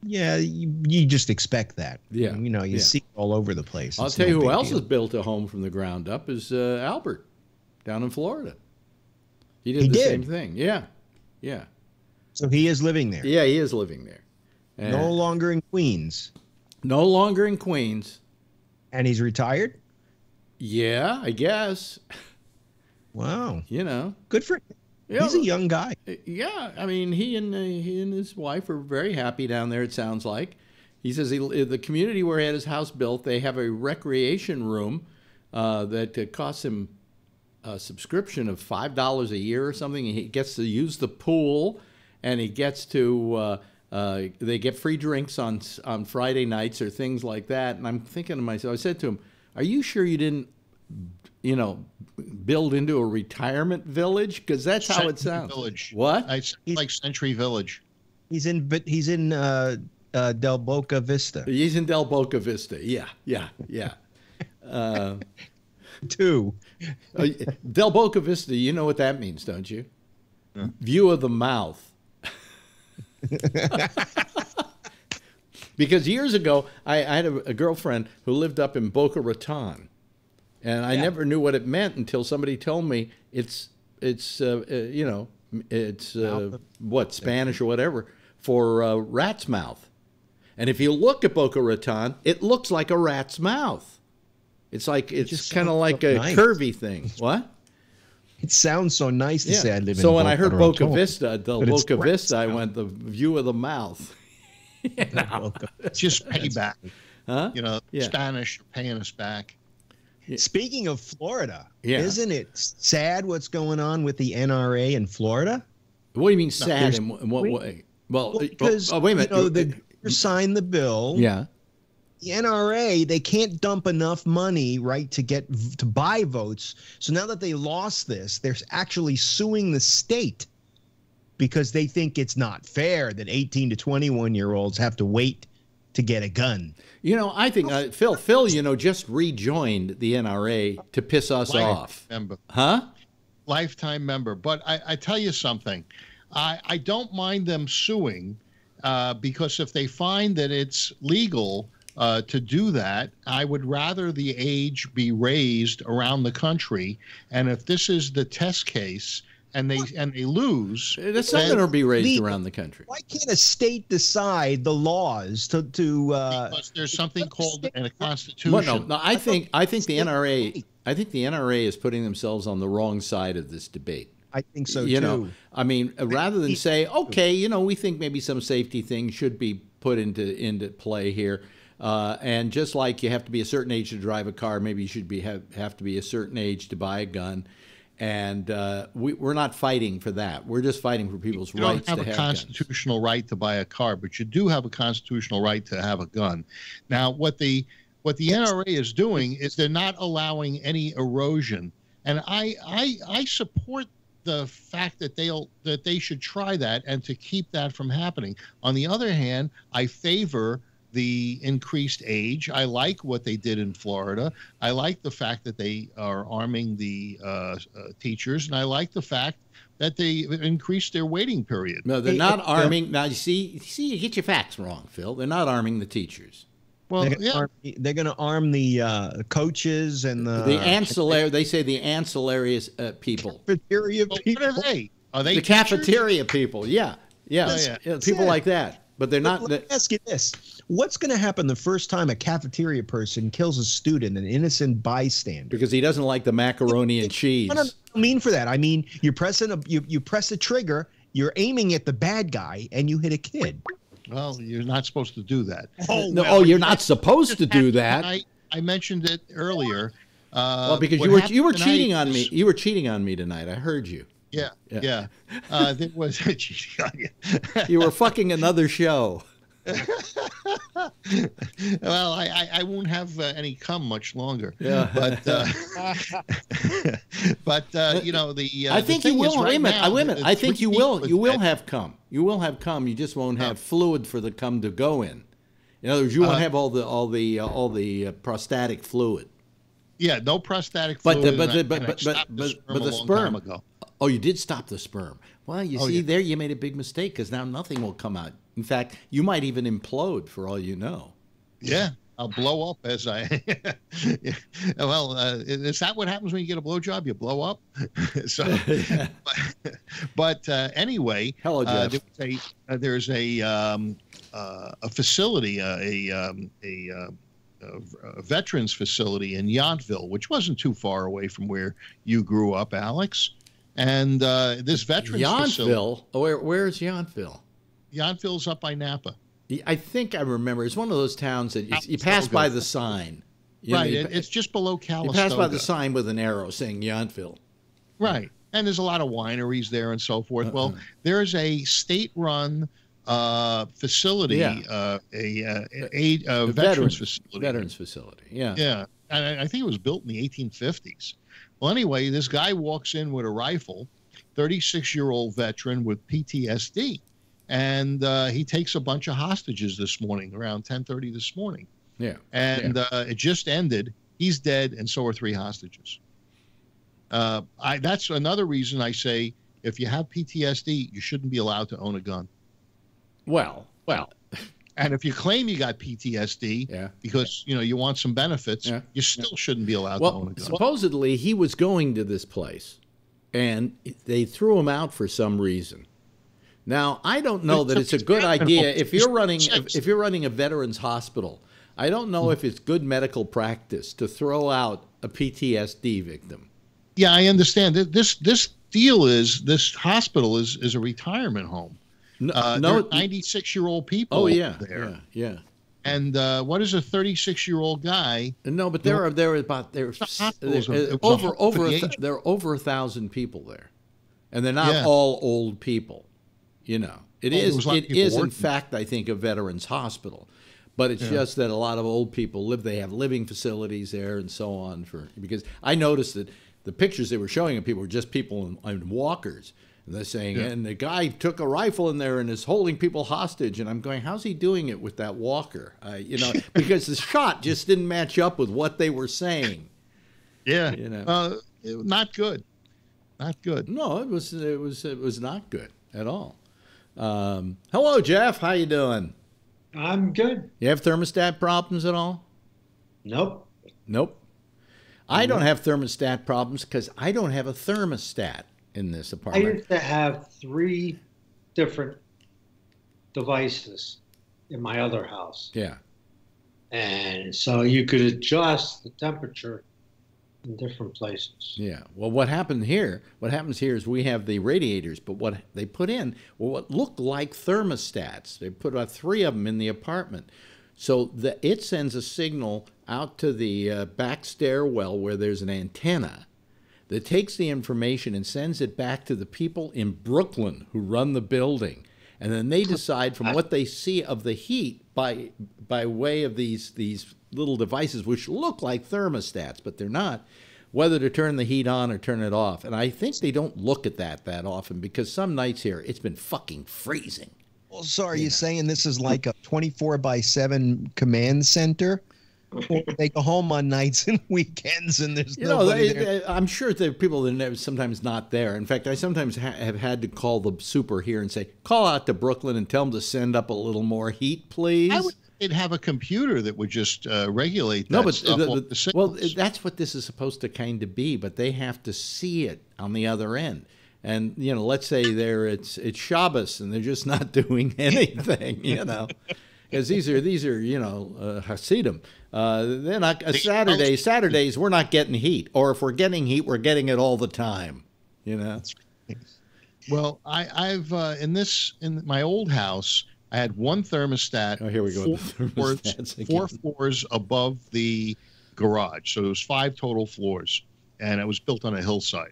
you just expect that. Yeah, you see it all over the place. I'll tell you who else has built a home from the ground up is Albert down in Florida. He did the same thing. Yeah. So he is living there. Yeah, he is living there. No longer in Queens. No longer in Queens. And he's retired? Yeah, I guess. Wow. Good for him. He's a young guy. Yeah, I mean, he and his wife are very happy down there, it sounds like. He says the community where he had his house built, they have a recreation room that costs him a subscription of $5 a year or something. He gets to use the pool, and he gets to they get free drinks on Friday nights or things like that. And I'm thinking to myself, I said to him, "Are you sure you didn't, build into a retirement village? Because that's how it sounds." Village. What? It's like Century Village. He's in Del Boca Vista. He's in Del Boca Vista. Yeah. Two. Del Boca Vista, you know what that means, don't you? Yeah. View of the mouth. Because years ago, I had a girlfriend who lived up in Boca Raton, and I never knew what it meant until somebody told me it's Spanish or whatever for rat's mouth. And if you look at Boca Raton, it looks like a rat's mouth. It's kind of like a curvy thing. What? It sounds so nice to say I live in So when I heard Boca Vista, I went the view of the mouth. It's just payback. Huh? Spanish paying us back. Speaking of Florida, isn't it sad what's going on with the NRA in Florida? What do you mean sad? In what way? Well, because wait a minute. They signed the bill. Yeah. The NRA, they can't dump enough money, right, to buy votes. So now that they lost this, they're actually suing the state because they think it's not fair that 18 to 21-year-olds have to wait to get a gun. I think Phil, just rejoined the NRA to piss us off. Member. Huh? Lifetime member. But I tell you something. I don't mind them suing because if they find that it's legal to do that, I would rather the age be raised around the country. And if this is the test case and they lose, that's something to be raised around the country. Why can't a state decide the laws to because there's something called a constitution. No, I think the NRA is putting themselves on the wrong side of this debate. I think so too. I mean, rather than say, okay, we think maybe some safety things should be put into play here. And just like you have to be a certain age to drive a car, maybe you should have to be a certain age to buy a gun. And we're not fighting for that. We're just fighting for people's rights to have guns. You don't have a constitutional right to buy a car, but you do have a constitutional right to have a gun. Now, what the NRA is doing is they're not allowing any erosion. And I support the fact that they should try that and to keep that from happening. On the other hand, I favor the increased age. I like what they did in Florida. I like the fact that they are arming the teachers, and I like the fact that they increased their waiting period. No, they're not arming. Now, you see, you get your facts wrong, Phil. They're not arming the teachers. Well, they're going to arm the coaches and the ancillary. They say the ancillary people. Cafeteria people. What are they? Are they the teachers? Cafeteria people? Yeah. People like that. But they're not. Let me ask you this: what's going to happen the first time a cafeteria person kills a student, an innocent bystander? Because he doesn't like the macaroni and cheese. I don't mean for that. I mean, you press a trigger, you're aiming at the bad guy, and you hit a kid. Well, you're not supposed to do that. You're not supposed to do that. I mentioned it earlier. Well, because you were cheating on me. You were cheating on me tonight. I heard you. Yeah. There was. You were fucking another show. Well, I won't have any cum much longer. Yeah. But you know the. I think the you thing is will. right Wait a minute. now, Wait a minute. the I think you 3 will. feet You was will dead. have cum. You will have cum. You just won't have fluid for the cum to go in. In other words, you won't have all the prostatic fluid. Yeah, no prostatic But fluid. the sperm. Oh, you did stop the sperm. Well, you see, there you made a big mistake because now nothing will come out. In fact, you might even implode for all you know. Yeah, I'll blow up as I. Well, is that what happens when you get a blowjob? You blow up. So, but anyway, hello, Jeff. There's a facility, a veterans facility in Yountville, which wasn't too far away from where you grew up, Alex. And this veterans facility. Yountville? Where's Yountville? Yountville's up by Napa. I think I remember. It's one of those towns that you pass by the sign. Right. It's just below Calistoga. You pass by the sign with an arrow saying Yountville. Right. And there's a lot of wineries there and so forth. Well, there's a state-run facility, a veterans facility. Veterans facility, yeah. Yeah. And I think it was built in the 1850s. Well, anyway, this guy walks in with a rifle, 36-year-old veteran with PTSD. And he takes a bunch of hostages this morning, around 10:30 this morning. Yeah. And it just ended. He's dead, and so are 3 hostages. That's another reason I say if you have PTSD, you shouldn't be allowed to own a gun. Well. And if you claim you got PTSD because you want some benefits, you still shouldn't be allowed to own a gun. Supposedly he was going to this place, and they threw him out for some reason. Now I don't know that it's a good idea if you're running a veterans hospital. I don't know if it's good medical practice to throw out a PTSD victim. Yeah, I understand. This hospital is a retirement home. No, 96-year-old people. Oh yeah, there. Yeah. And what is a 36-year-old guy? No, but there are over 1,000 people there, and they're not all old people. It is in fact, I think, a veterans hospital, but it's just that a lot of old people live. They have living facilities there and so on. Because I noticed that the pictures they were showing of people were just people in walkers. And they're saying, and the guy took a rifle in there and is holding people hostage. And I'm going, how's he doing it with that walker? Because the shot just didn't match up with what they were saying. Yeah, not good, not good. No, it was not good at all. Hello, Jeff. How you doing? I'm good. You have thermostat problems at all? Nope. I don't have thermostat problems because I don't have a thermostat in this apartment. I used to have 3 different devices in my other house. Yeah. And so you could adjust the temperature in different places. Yeah. Well, what happens here is we have the radiators, but what they put in were what looked like thermostats. They put 3 of them in the apartment. So it sends a signal out to the back stairwell where there's an antenna that takes the information and sends it back to the people in Brooklyn who run the building. And then they decide from what they see of the heat by way of these little devices, which look like thermostats, but they're not, whether to turn the heat on or turn it off. And I think they don't look at that often because some nights here it's been fucking freezing. Well, so are you saying this is like a 24/7 command center? Or they go home on nights and weekends and there's nobody there? I'm sure there are people that are sometimes not there. In fact, I sometimes have had to call the super here and say, call out to Brooklyn and tell them to send up a little more heat, please. I would they'd have a computer that would just regulate that stuff off the signals. Well, that's what this is supposed to kind of be, but they have to see it on the other end. And, let's say it's Shabbos and they're just not doing anything, Because these are Hasidim. They're not Saturdays. We're not getting heat, or if we're getting heat, we're getting it all the time. Well, I've in my old house, I had one thermostat. Oh, here we go. Four floors above the garage, so it was 5 total floors, and it was built on a hillside.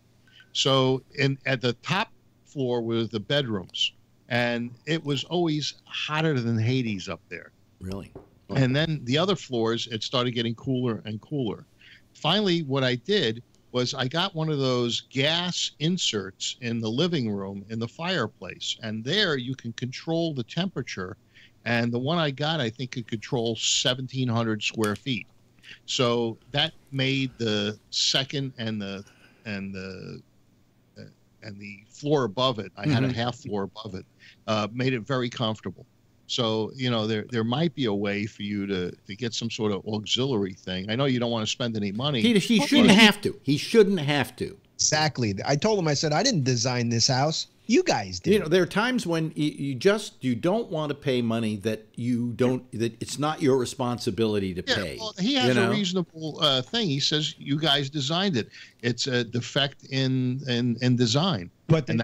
So at the top floor were the bedrooms, and it was always hotter than Hades up there. Really? And then the other floors, it started getting cooler and cooler. Finally, what I did was I got one of those gas inserts in the living room in the fireplace, and there you can control the temperature. And the one I got, I think, could control 1,700 square feet. So that made the second and the floor above it, I had a half floor above it, made it very comfortable. So, there might be a way for you to get some sort of auxiliary thing. I know you don't want to spend any money. He shouldn't have to. He shouldn't have to. Exactly. I told him, I said, I didn't design this house. You guys did. There are times when you don't want to pay money that it's not your responsibility to pay. Well, he has a reasonable thing. He says you guys designed it. It's a defect in design. But they'll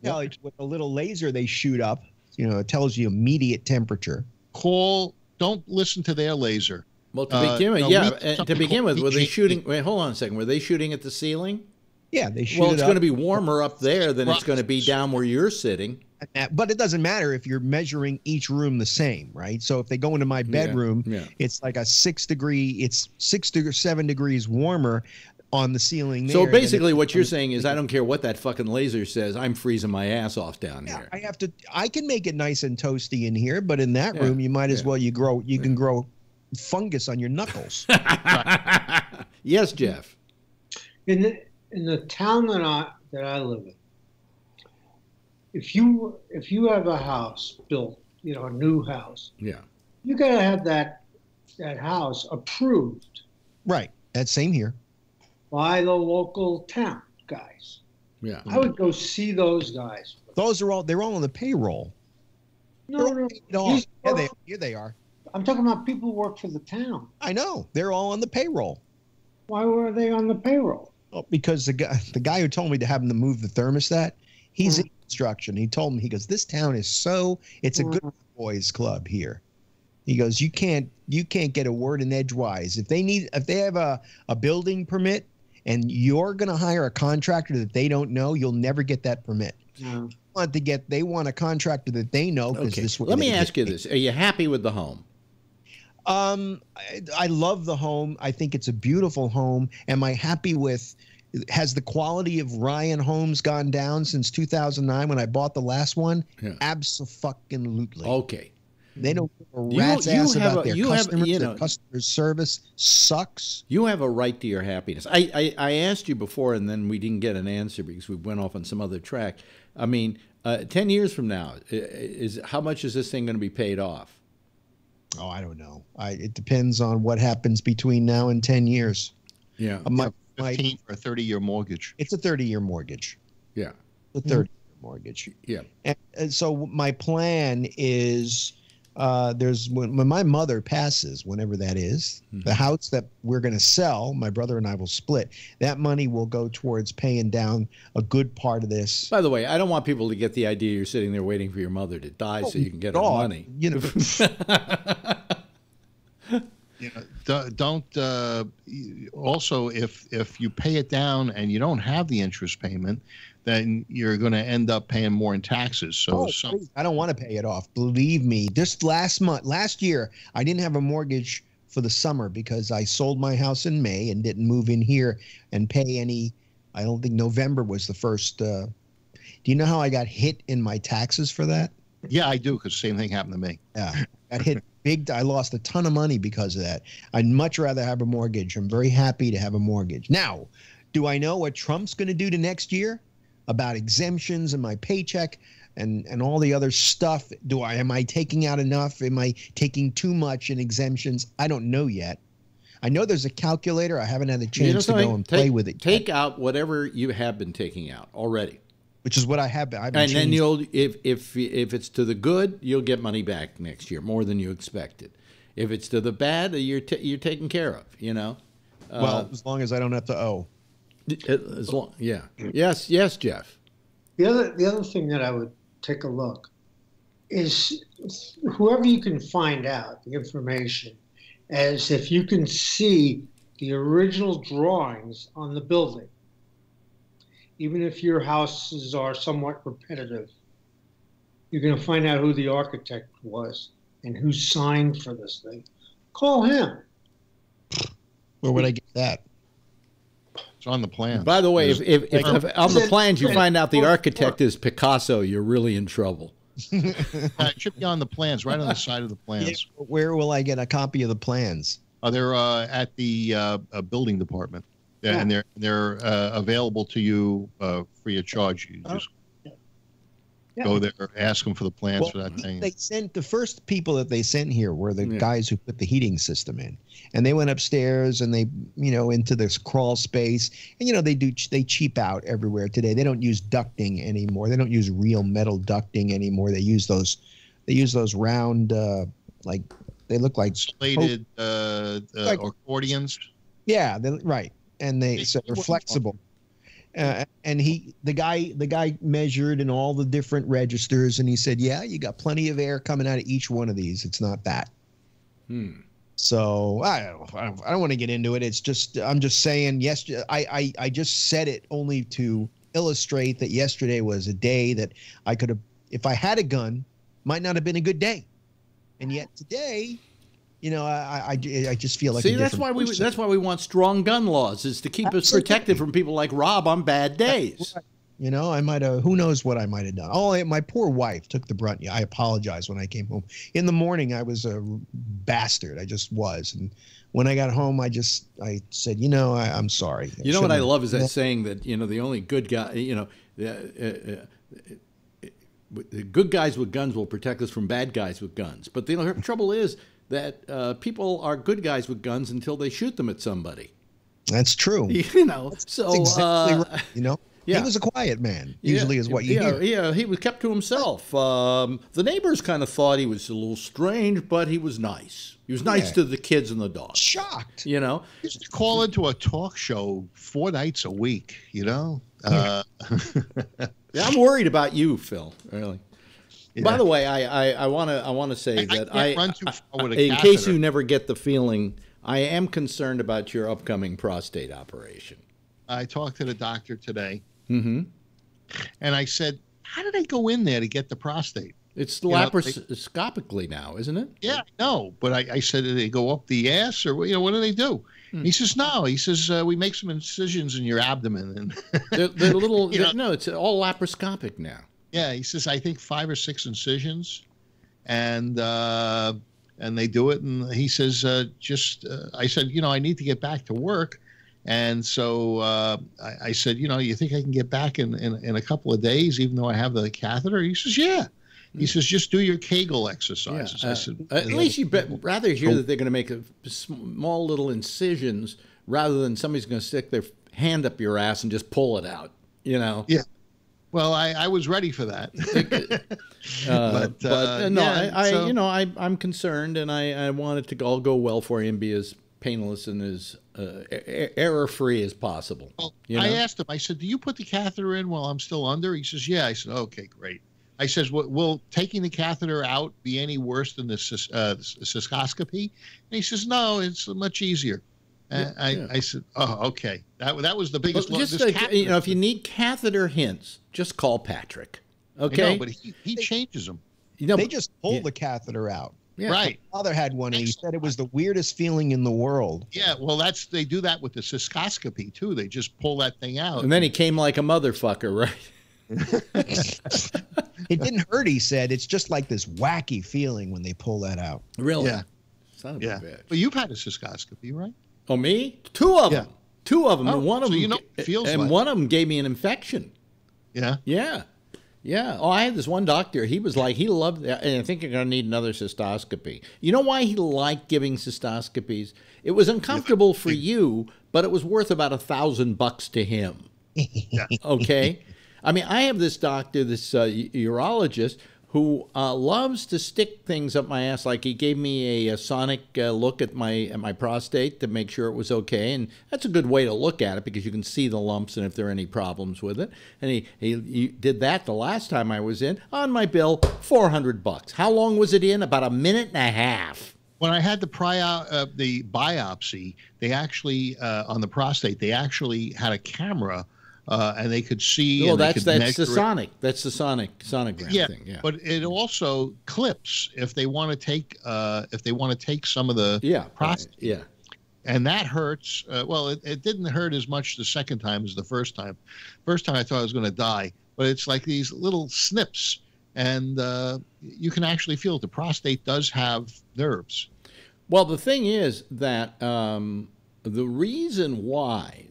tell you with a little laser they shoot up. It tells you immediate temperature. Don't listen to their laser. Well, to begin with, were they shooting? Wait, hold on a second. Were they shooting at the ceiling? Yeah, they shoot. Well, it's going to be warmer up there than it's going to be down where you're sitting. But it doesn't matter if you're measuring each room the same, right? So if they go into my bedroom, it's like a 6 to 7 degrees warmer on the ceiling there. So basically what you're saying is I don't care what that fucking laser says, I'm freezing my ass off down here. I can make it nice and toasty in here, but in that room you might as well can grow fungus on your knuckles. Yes, Jeff. In the town that I live in, if you have a house built, a new house, you gotta have that house approved. Right. That's same here. By the local town guys. Yeah. I would go see those guys. They're all on the payroll. No. Here they are. I'm talking about people who work for the town. I know. They're all on the payroll. Why were they on the payroll? Oh, because the guy who told me to have him to move the thermostat, he's in construction. He told me, he goes, this town is it's a good boys club here. He goes, you can't get a word in edgewise. If they have a building permit and you're going to hire a contractor that they don't know, you'll never get that permit. No. They want a contractor that they know. Okay. Let me ask you this. Are you happy with the home? I love the home. I think it's a beautiful home. Am I happy with? Has the quality of Ryan homes gone down since 2009 when I bought the last one? Yeah. Absolutely. Okay. They don't give a rat's ass about their customers. Their customer service sucks. You have a right to your happiness. I asked you before, and then we didn't get an answer because we went off on some other track. I mean, 10 years from now, how much is this thing going to be paid off? Oh, I don't know. It depends on what happens between now and 10 years. Yeah. 15 for a 30-year mortgage. It's a 30-year mortgage. Yeah. A 30-year mortgage. Yeah. And so my plan is when my mother passes, whenever that is, the house that we're going to sell, my brother and I will split. That money will go towards paying down a good part of this. By the way, I don't want people to get the idea you're sitting there waiting for your mother to die so you can get her money. Don't. Also, if you pay it down and you don't have the interest payment, then you're going to end up paying more in taxes. So I don't want to pay it off. Believe me, just last year, I didn't have a mortgage for the summer because I sold my house in May and didn't move in here and pay any. I don't think November was the first. Do you know how I got hit in my taxes for that? Yeah, I do, because the same thing happened to me. Yeah, got hit big. I lost a ton of money because of that. I'd much rather have a mortgage. I'm very happy to have a mortgage. Now, do I know what Trump's going to do to next year about exemptions and my paycheck and all the other stuff? Am I taking out enough? Am I taking too much in exemptions? I don't know yet. I know there's a calculator. I haven't had a chance to go and play with it. Take out whatever you have been taking out already. Which is what I have been. And then you'll, if it's to the good, you'll get money back next year, more than you expected. If it's to the bad, you're taken care of. Well, as long as I don't have to owe. Yeah. Yes, Jeff. The other thing that I would take a look is whoever you can find out the information, as if you can see the original drawings on the building. even if your houses are somewhat repetitive, you're going to find out who the architect was and who signed for this thing. Call him. Where would I get that? It's on the plans. By the way, if on the plans you find out the architect is Picasso, you're really in trouble. It should be on the plans, right on the side of the plans. Yeah, where will I get a copy of the plans? They're at the building department, and they're available to you free of charge. You just go there, ask them for the plans for that thing. They sent the first people that they sent here were the guys who put the heating system in, and they went upstairs and they, into this crawl space, and they cheap out everywhere today. They don't use ducting anymore. They don't use real metal ducting anymore. They use those round like they look like plated accordions. Yeah, right, and they're flexible. And the guy measured in all the different registers, and he said, "Yeah, you got plenty of air coming out of each one of these. It's not that." So I don't want to get into it. It's just I'm just saying. I just said it only to illustrate that yesterday was a day that I could have, if I had a gun, might not have been a good day, and yet today. I just feel like that's why we want strong gun laws, is to keep us protected from people like Rob on bad days. I might have, who knows what I might have done. Oh, my poor wife took the brunt. I apologize when I came home. In the morning, I was a bastard. I just was. And when I got home, I said, I'm sorry. You know what I love is that saying that, the only good guy, the good guys with guns will protect us from bad guys with guns. But the trouble is, that people are good guys with guns until they shoot them at somebody. That's true. That's exactly right. He was a quiet man, usually is what you hear. Yeah, he was kept to himself. The neighbors kind of thought he was a little strange, but he was nice. He was nice to the kids and the dogs. Shocked. He used to call into a talk show 4 nights a week, I'm worried about you, Phil, really. Yeah. By the way, I want to say that in case you never get the feeling, I am concerned about your upcoming prostate operation. I talked to the doctor today, and I said, "How did I go in there to get the prostate?" It's laparoscopically now, isn't it? Yeah, no, but I said, "Do they go up the ass, or what do they do?" He says, "No." He says, "We make some incisions in your abdomen." And they're little. No, it's all laparoscopic now. Yeah, he says, I think 5 or 6 incisions, and they do it. And he says, I said, I need to get back to work. And so I said, you think I can get back in a couple of days, even though I have the catheter? He says, yeah. He says, just do your Kegel exercises. Yeah. I said, at least you rather hear that they're going to make small little incisions rather than somebody's going to stick their hand up your ass and just pull it out, Yeah. Well, I was ready for that, I'm concerned, and I want it to all go well for you and be as painless and as error-free as possible. Well, I asked him. I said, "Do you put the catheter in while I'm still under?" He says, "Yeah." I said, "Okay, great." I says, "Will taking the catheter out be any worse than the cystoscopy?" And he says, "No, it's much easier." I said, "Oh, okay." That was the biggest. If you need catheter hints, just call Patrick. Okay, but he changes them. They just pull the catheter out. Yeah. Right. My father had one, and he said it was the weirdest feeling in the world. Yeah, well, they do that with the cystoscopy too. They just pull that thing out. And then he came like a motherfucker, right? It didn't hurt, he said. It's just like this wacky feeling when they pull that out. Really? Yeah. Son of a bitch. Well, you've had a cystoscopy, right? Oh, me? 2 of them. 2 of them. Oh, and one of them one of them gave me an infection. Yeah. Yeah. Yeah. Oh, I had this one doctor. He was like, he loved that. And I think you're going to need another cystoscopy. You know why he liked giving cystoscopies? It was uncomfortable for you, but it was worth about $1,000 to him. Okay. I mean, I have this doctor, this urologist, who loves to stick things up my ass. Like he gave me a sonic look at my prostate to make sure it was okay, and that's a good way to look at it because you can see the lumps and if there are any problems with it. And he did that the last time I was in. On my bill, $400. How long was it in? About 1.5 minutes. When I had the biopsy, they actually on the prostate, they actually had a camera and they could see. Well, and that's the it. sonic. That's the sonogram thing. Yeah, but it also clips if they want to take some of the prostate. Yeah. And that hurts. Well, it didn't hurt as much the second time as the first time. First time I thought I was going to die, but it's like these little snips, and you can actually feel it. The prostate does have nerves. Well, the thing is that the reason why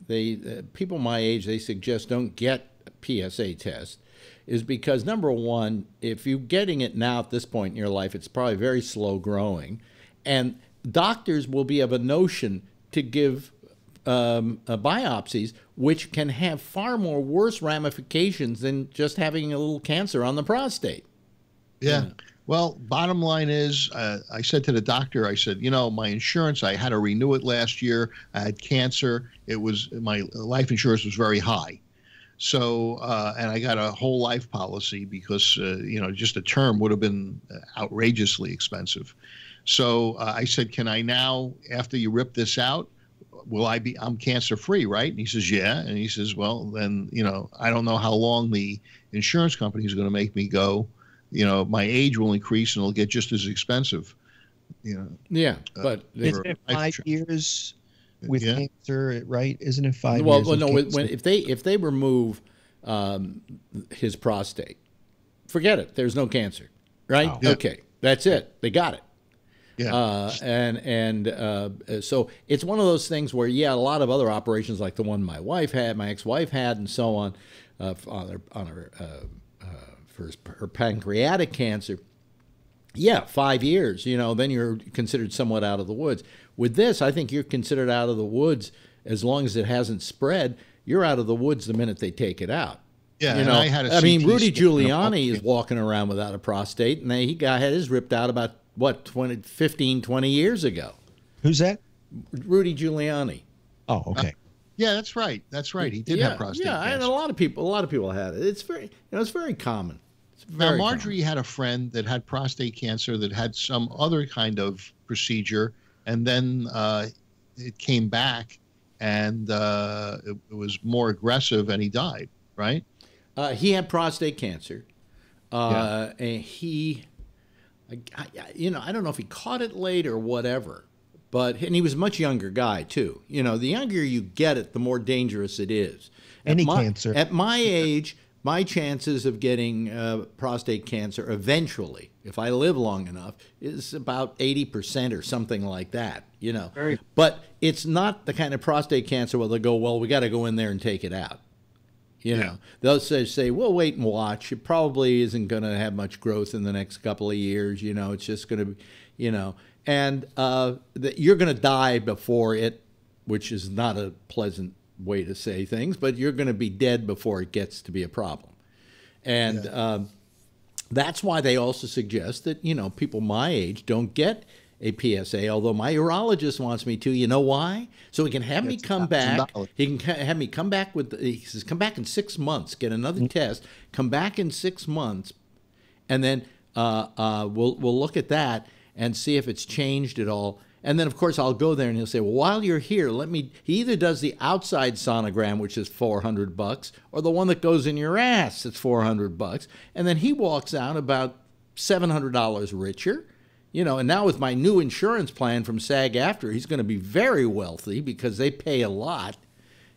people my age, they suggest don't get a PSA test is because, number one, if you're getting it now at this point in your life, it's probably very slow growing, and doctors will be of a notion to give biopsies, which can have far more worse ramifications than just having a little cancer on the prostate. Yeah. Well, bottom line is, I said to the doctor, I said, my insurance, I had to renew it last year. I had cancer. My life insurance was very high. So, and I got a whole life policy because, just a term would have been outrageously expensive. So I said, can I now, after you rip this out, I'm cancer free, right? And he says, yeah. And he says, well, then, I don't know how long the insurance company is going to make me go. My age will increase and it'll get just as expensive. Yeah, but isn't it 5 years with cancer, right? Isn't it 5 years? Well, no. If they remove his prostate, forget it. There's no cancer, right? Oh. Okay, that's it. They got it. Yeah. So it's one of those things where, a lot of other operations like the one my ex-wife had, and so on, for her pancreatic cancer. Yeah, 5 years. Then you're considered somewhat out of the woods. With this, I think you're considered out of the woods as long as it hasn't spread. You're out of the woods the minute they take it out. Yeah, Rudy Giuliani is walking around without a prostate, and he had his ripped out about 20 years ago. Who's that? Rudy Giuliani. Oh, okay. Yeah, that's right. That's right. He did have prostate cancer. And a lot of people had it. It's very, it's very common. Now, Marjorie had a friend that had prostate cancer that had some other kind of procedure, and then it came back, and it was more aggressive, and he died. Right? He had prostate cancer, and he. I don't know if he caught it late or whatever, and he was a much younger guy too. The younger you get it, the more dangerous it is. Cancer. At my age, my chances of getting prostate cancer eventually, if I live long enough, is about 80% or something like that. But it's not the kind of prostate cancer where they go, well, we got to go in there and take it out. They'll say, we'll wait and watch. It probably isn't going to have much growth in the next couple of years. It's just going to, and you're going to die before it, which is not a pleasant way to say things, but you're going to be dead before it gets to be a problem. And that's why they also suggest that, people my age don't get a PSA, although my urologist wants me to. You know why? So he can have me come back. He can have me come back he says, come back in 6 months, get another test, come back in 6 months, and then we'll look at that and see if it's changed at all. And then, of course, I'll go there and he'll say, well, while you're here, he either does the outside sonogram, which is $400, or the one that goes in your ass, it's $400. And then he walks out about $700 richer. And now with my new insurance plan from SAG-AFTRA, he's going to be very wealthy because they pay a lot.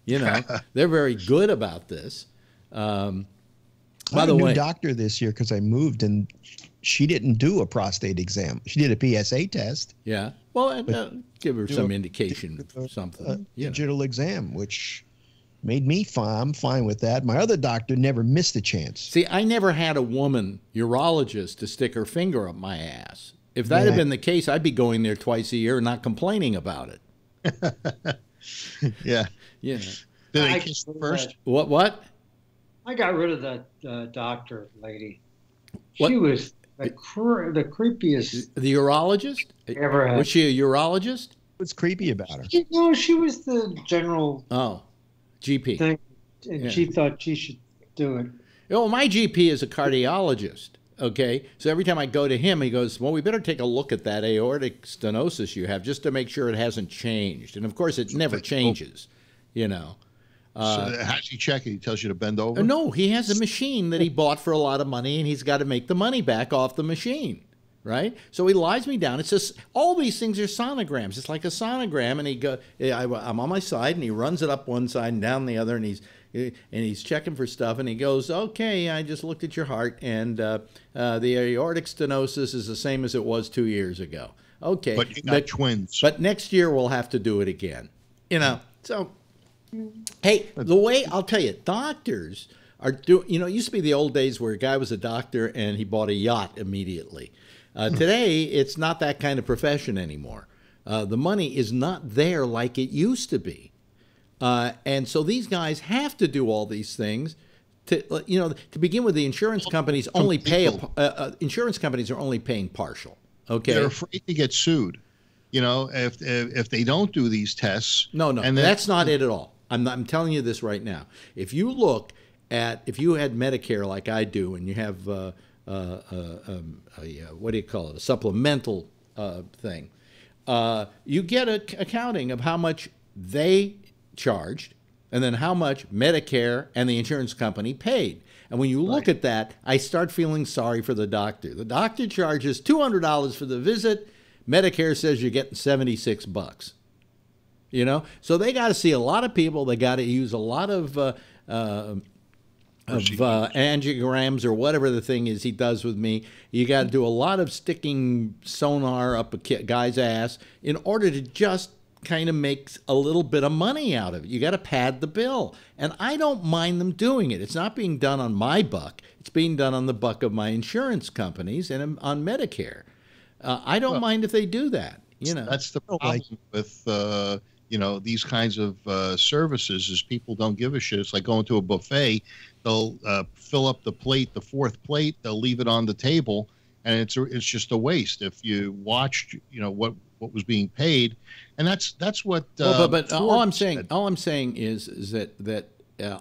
They're very good about this. By the way, new doctor this year because I moved and she didn't do a prostate exam. She did a PSA test. Yeah. Well, give her some indication of something. Digital exam, which made me fine. I'm fine with that. My other doctor never missed a chance. See, I never had a woman urologist to stick her finger up my ass. If that had been the case, I'd be going there twice a year and not complaining about it. Yeah. Did they kiss first? What? I got rid of that doctor lady. What? She was the creepiest. The urologist? Ever had. Was she a urologist? What's creepy about her? She was the general. GP. Thing, and she thought she should do it. Well, my GP is a cardiologist. Okay, so every time I go to him, he goes, well, we better take a look at that aortic stenosis you have just to make sure it hasn't changed. And, of course, it never changes, So how does he check it? He tells you to bend over? No, he has a machine that he bought for a lot of money, and he's got to make the money back off the machine, right? So he lies me down. It's just all these things are sonograms. It's like a sonogram, and I'm on my side, and he runs it up one side and down the other, and he's checking for stuff, and he goes, "Okay, I just looked at your heart, and the aortic stenosis is the same as it was 2 years ago." Okay, but you got twins. But next year we'll have to do it again. So. Hey, the way I'll tell you, doctors are doing. It used to be the old days where a guy was a doctor and he bought a yacht immediately. Today, it's not that kind of profession anymore. The money is not there like it used to be, and so these guys have to do all these things. To begin with, the insurance companies only pay. Insurance companies are only paying partial. Okay, they're afraid to get sued. If they don't do these tests. No, and that's not it at all. I'm telling you this right now. If you had Medicare like I do, and you have what do you call it, a supplemental thing, you get an accounting of how much they charged, and then how much Medicare and the insurance company paid. And when you look at that, I start feeling sorry for the doctor. The doctor charges $200 for the visit. Medicare says you're getting $76. So they got to see a lot of people. They got to use a lot of angiograms or whatever the thing is he does with me. You got to do a lot of sticking sonar up a guy's ass in order to just kind of make a little bit of money out of it. You got to pad the bill, and I don't mind them doing it. It's not being done on my buck. It's being done on the buck of my insurance companies and on Medicare. I don't mind if they do that. That's the problem with these kinds of services is people don't give a shit. It's like going to a buffet. They'll fill up the plate, the fourth plate. They'll leave it on the table, and it's just a waste. If you watched, what was being paid, and that's what. But all I'm saying is that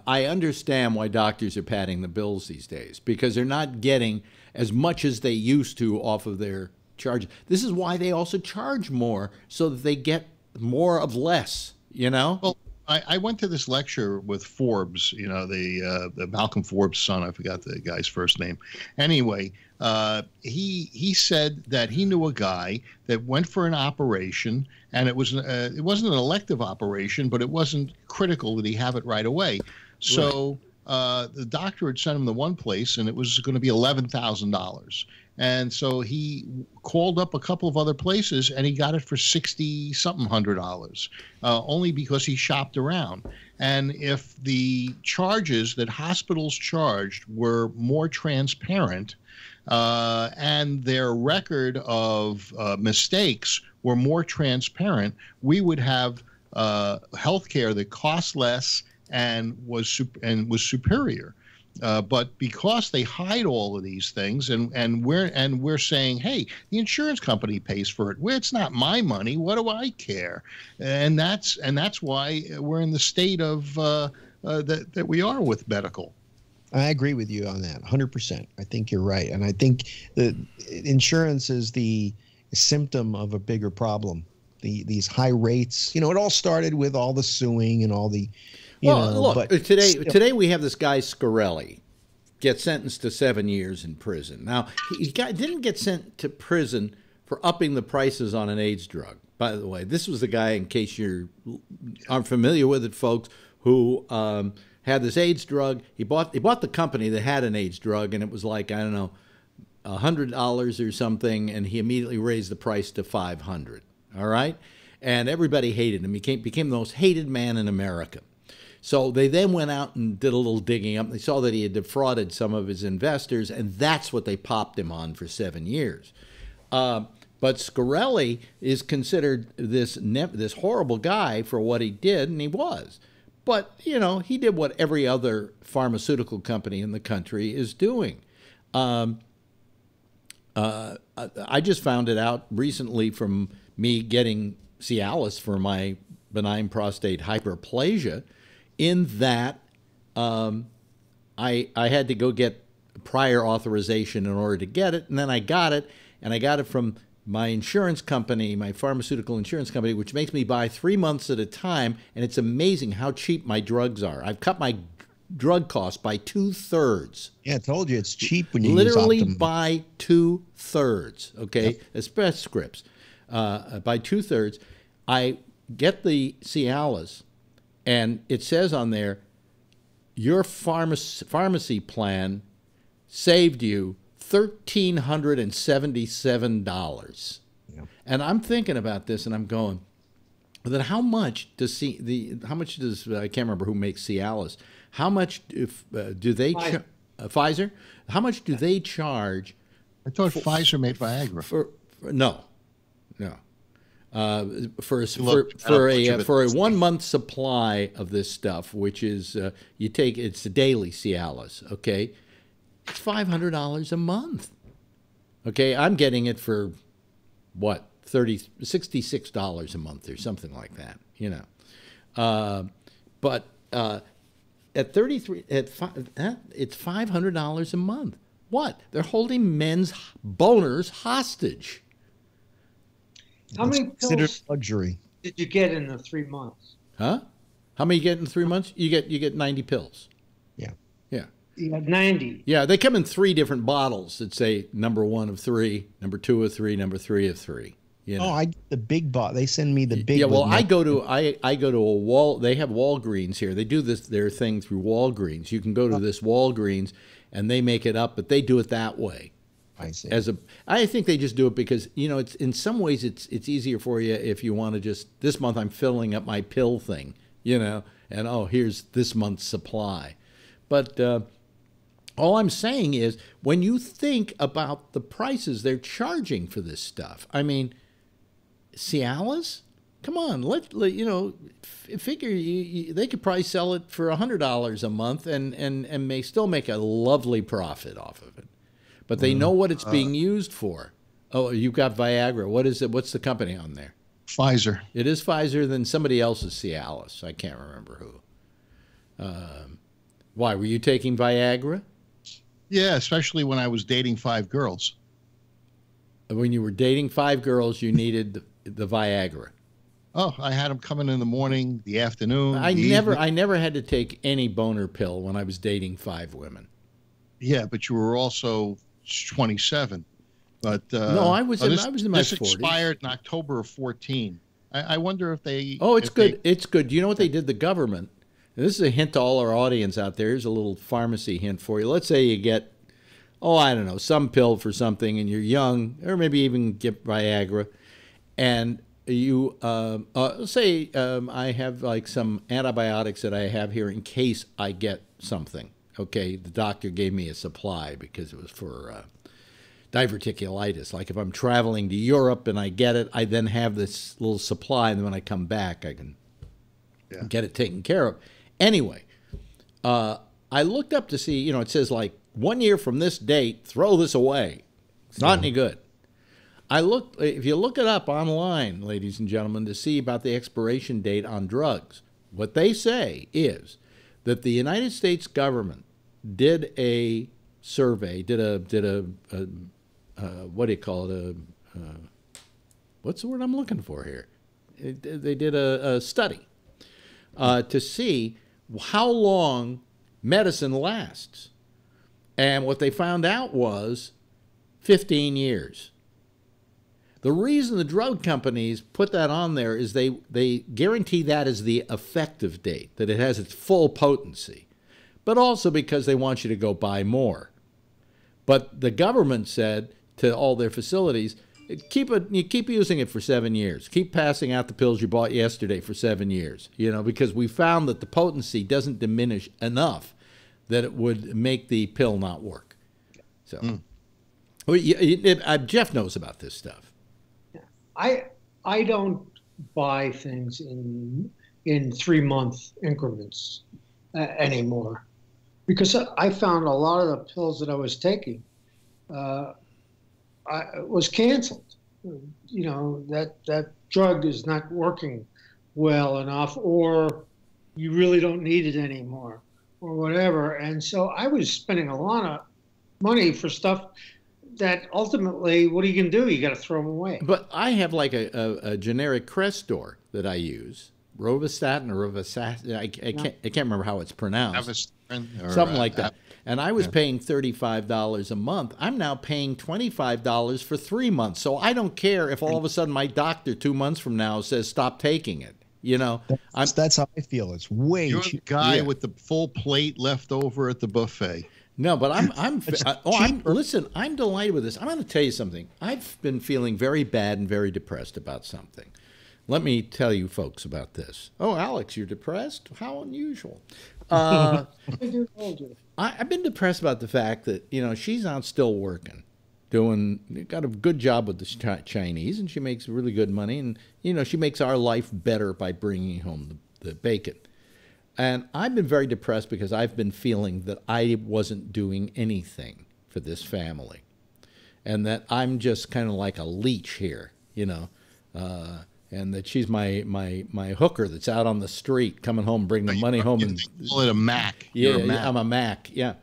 I understand why doctors are padding the bills these days, because they're not getting as much as they used to off of their charge. This is why they also charge more, so that they get more of less, Well, I went to this lecture with Forbes, the Malcolm Forbes' son. I forgot the guy's first name. Anyway, he said that he knew a guy that went for an operation, and it wasn't an elective operation, but it wasn't critical that he have it right away. So the doctor had sent him to one place, and it was going to be $11,000. And so he called up a couple of other places, and he got it for $60-something hundred, only because he shopped around. And if the charges that hospitals charged were more transparent, and their record of mistakes were more transparent, we would have healthcare that cost less and was superior. But because they hide all of these things, and we're saying, hey, the insurance company pays for it. Well, it's not my money. What do I care? And that's why we're in the state of that we are with medical. I agree with you on that, 100%. I think you're right, and I think the insurance is the symptom of a bigger problem. These high rates. It all started with all the suing and all the. Today we have this guy Scarelli get sentenced to 7 years in prison. Now, he didn't get sent to prison for upping the prices on an AIDS drug. By the way, this was the guy, in case you aren't familiar with it, folks, who had this AIDS drug. He bought the company that had an AIDS drug, and it was like, I don't know, $100 or something, and he immediately raised the price to $500. All right? And everybody hated him. He became the most hated man in America. So they then went out and did a little digging up. They saw that he had defrauded some of his investors, and that's what they popped him on for 7 years. But Scarelli is considered this horrible guy for what he did, and he was. But, he did what every other pharmaceutical company in the country is doing. I just found it out recently from me getting Cialis for my benign prostate hyperplasia, in that I had to go get prior authorization in order to get it, and then I got it, and I got it from my insurance company, my pharmaceutical insurance company, which makes me buy 3 months at a time, and it's amazing how cheap my drugs are. I've cut my drug costs by 2/3. Yeah, I told you it's cheap when you literally use Optum. by 2/3. Okay, Express Scripts by 2/3. I get the Cialis, and it says on there, your pharmacy plan saved you $1,377. Yeah. And I'm thinking about this, and I'm going, then how much does I can't remember who makes Cialis. How much do they Pfizer? How much do they charge? I thought Pfizer made Viagra. No. For a 1 month supply of this stuff, which is it's a daily Cialis, okay, it's $500 a month. Okay, I'm getting it for what, $66 a month or something like that, you know. But at 33, it's $500 a month. What? They're holding men's boners hostage. How many pills luxury did you get in the 3 months? Huh? How many you get in 3 months? You get 90 pills. Yeah. Yeah. You got 90. Yeah, they come in 3 different bottles that say number 1 of 3, number 2 of 3, number 3 of 3. You know? Oh, I get the big bottle. They send me the big. Yeah, well, I go to a wall. They have Walgreens here. They do their thing through Walgreens. You can go to this Walgreens, and they make it up, but they do it that way. I see. I think they just do it because, you know, it's in some ways it's easier for you if you want to just, this month I'm filling up my pill thing, you know, and here's this month's supply. But all I'm saying is, when you think about the prices they're charging for this stuff, I mean, Cialis, come on, figure they could probably sell it for $100 a month and may still make a lovely profit off of it. But they know what it's being used for. Oh, you've got Viagra. What is it? What's the company on there? Pfizer. It is Pfizer. Then somebody else's Cialis. I can't remember who. Why, were you taking Viagra? Yeah, especially when I was dating 5 girls. When you were dating 5 girls, you needed the Viagra. Oh, I had them coming in the morning, the afternoon. I never had to take any boner pill when I was dating 5 women. Yeah, but you were also 27. But no, I was in my 40s. This expired in October of 14. I wonder if they. Oh, it's good. It's good. Do you know what they did? The government. This is a hint to all our audience out there. Here's a little pharmacy hint for you. Let's say you get, I don't know, some pill for something, and you're young, or maybe even get Viagra, and you say I have like some antibiotics that I have here in case I get something. Okay, the doctor gave me a supply because it was for diverticulitis. Like if I'm traveling to Europe and I get it, I then have this little supply, and then when I come back, I can get it taken care of. Anyway, I looked up to see, it says like 1 year from this date, throw this away. It's not any good. If you look it up online, ladies and gentlemen, to see about the expiration date on drugs, what they say is that the United States government did a survey, did a what do you call it? What's the word I'm looking for here? They did a study to see how long medicine lasts. And what they found out was 15 years. The reason the drug companies put that on there is they guarantee that as the effective date, that it has its full potency, but also because they want you to go buy more. But the government said to all their facilities, keep using it for 7 years. Keep passing out the pills you bought yesterday for 7 years, because we found that the potency doesn't diminish enough that it would make the pill not work. So, Jeff knows about this stuff. I don't buy things in 3 month increments anymore, because I found a lot of the pills that I was taking was canceled. That drug is not working well enough, or you really don't need it anymore, or whatever. And so I was spending a lot of money for stuff that ultimately, what are you going to do? You got to throw them away. But I have like a generic Crestor that I use, Rovastatin or Rovastatin. I can't remember how it's pronounced. Something like that. And I was paying $35 a month. I'm now paying $25 for 3 months. So I don't care if all of a sudden my doctor 2 months from now says stop taking it. You know, that's how I feel. It's way You're the guy with the full plate left over at the buffet. No, but listen, I'm delighted with this. I'm going to tell you something. I've been feeling very bad and very depressed about something. Let me tell you folks about this. Oh, Alex, you're depressed? How unusual. I've been depressed about the fact that, you know, she's out still working, got a good job with the Chinese, and she makes really good money. And, you know, she makes our life better by bringing home the bacon. And I've been very depressed because I've been feeling that I wasn't doing anything for this family, and that I'm just kind of like a leech here, you know, and that she's my hooker that's out on the street coming home, bringing the money home. And call it a Mac. Yeah, I'm a Mac. Yeah.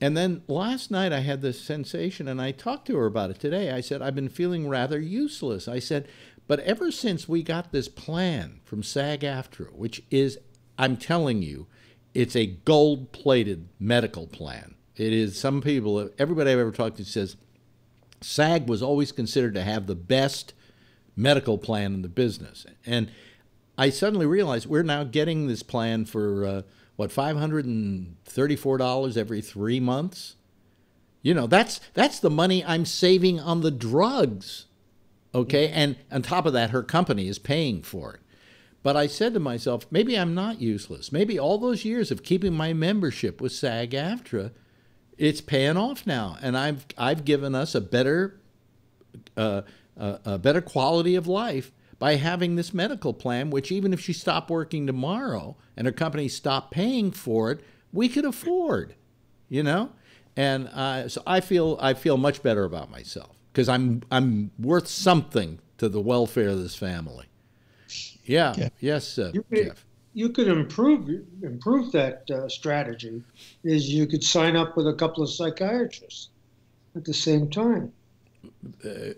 And then last night I had this sensation, and I talked to her about it today. I said, I've been feeling rather useless. I said, but ever since we got this plan from SAG-AFTRA, which is, I'm telling you, it's a gold-plated medical plan. It is. Some people, everybody I've ever talked to says SAG was always considered to have the best medical plan in the business. And I suddenly realized we're now getting this plan for, $534 every 3 months? You know, that's the money I'm saving on the drugs, okay? And on top of that, her company is paying for it. But I said to myself, maybe I'm not useless. Maybe all those years of keeping my membership with SAG-AFTRA, it's paying off now, and I've given us a better quality of life by having this medical plan, which even if she stopped working tomorrow and her company stopped paying for it, we could afford, you know. And so I feel much better about myself because I'm worth something to the welfare of this family. Yeah. Okay. Yes, Jeff. You could improve that strategy. Is you could sign up with a couple of psychiatrists at the same time.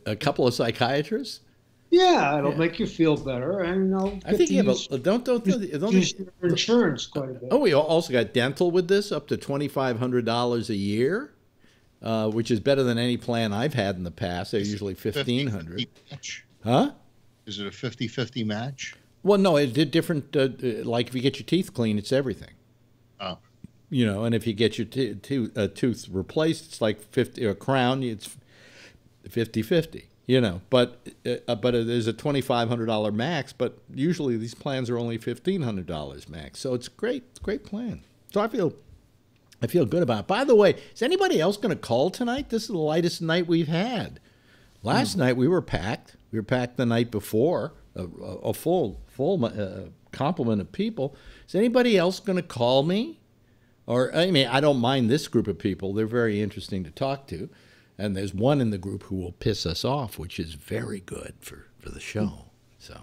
A couple of psychiatrists? Yeah, it'll make you feel better, and I think you have don't use your insurance quite a bit. Oh, we also got dental with this, up to $2,500 a year, which is better than any plan I've had in the past. They're usually $1,500. Huh? Is it a 50-50 match? Well, no, it's different. Like if you get your teeth cleaned, it's everything. Oh. You know, and if you get your tooth replaced, it's like 50 a crown. It's 50-50. You know, but there's a $2,500 max. But usually these plans are only $1,500 max. So it's great. It's a great plan. So I feel good about it. By the way, is anybody else going to call tonight? This is the lightest night we've had. Last night we were packed. We were packed the night before. A full complement of people. Is anybody else going to call me? Or I mean, I don't mind this group of people. They're very interesting to talk to. And there's one in the group who will piss us off, which is very good for the show. So,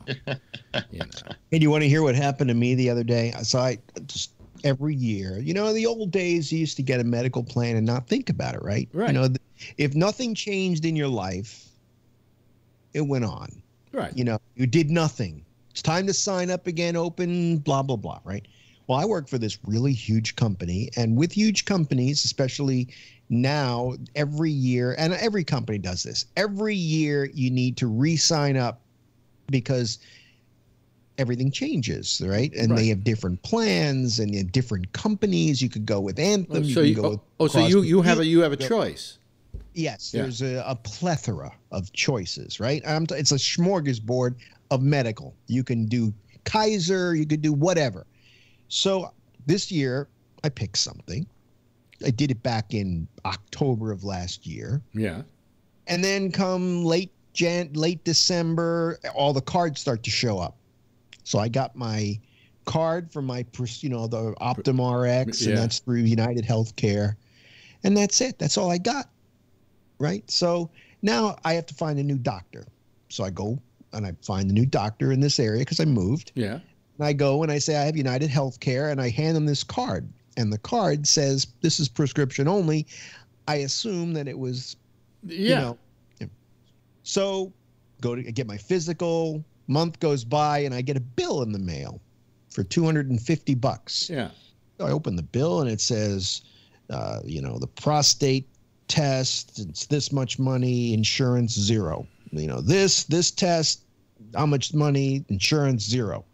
you know. Hey, do you want to hear what happened to me the other day? So I just every year, you know, in the old days, you used to get a medical plan and not think about it, right? Right. You know, if nothing changed in your life, it went on. Right. You know, you did nothing. It's time to sign up again, open, blah, blah, blah, right? Well, I work for this really huge company, and with huge companies, especially now, every year, and every company does this, every year you need to re-sign up because everything changes, right? And they have different plans and you have different companies. You could go with Anthem. So you have a choice. Yes, there's a plethora of choices, right? It's a smorgasbord of medical. You can do Kaiser, you could do whatever. So this year, I picked something. I did it back in October of last year. Yeah. And then come late December, all the cards start to show up. So I got my card from my, the Optum RX, and that's through United Healthcare. And that's it. That's all I got. Right? So now I have to find a new doctor. So I go and I find a new doctor in this area because I moved. Yeah. And I go and I say I have United Healthcare, and I hand them this card. And the card says this is prescription only. I assume that it was Yeah. You know? So go to get my physical. Month goes by and I get a bill in the mail for $250. Yeah. So I open the bill and it says, the prostate test, it's this much money, insurance zero. This test, how much money, insurance zero.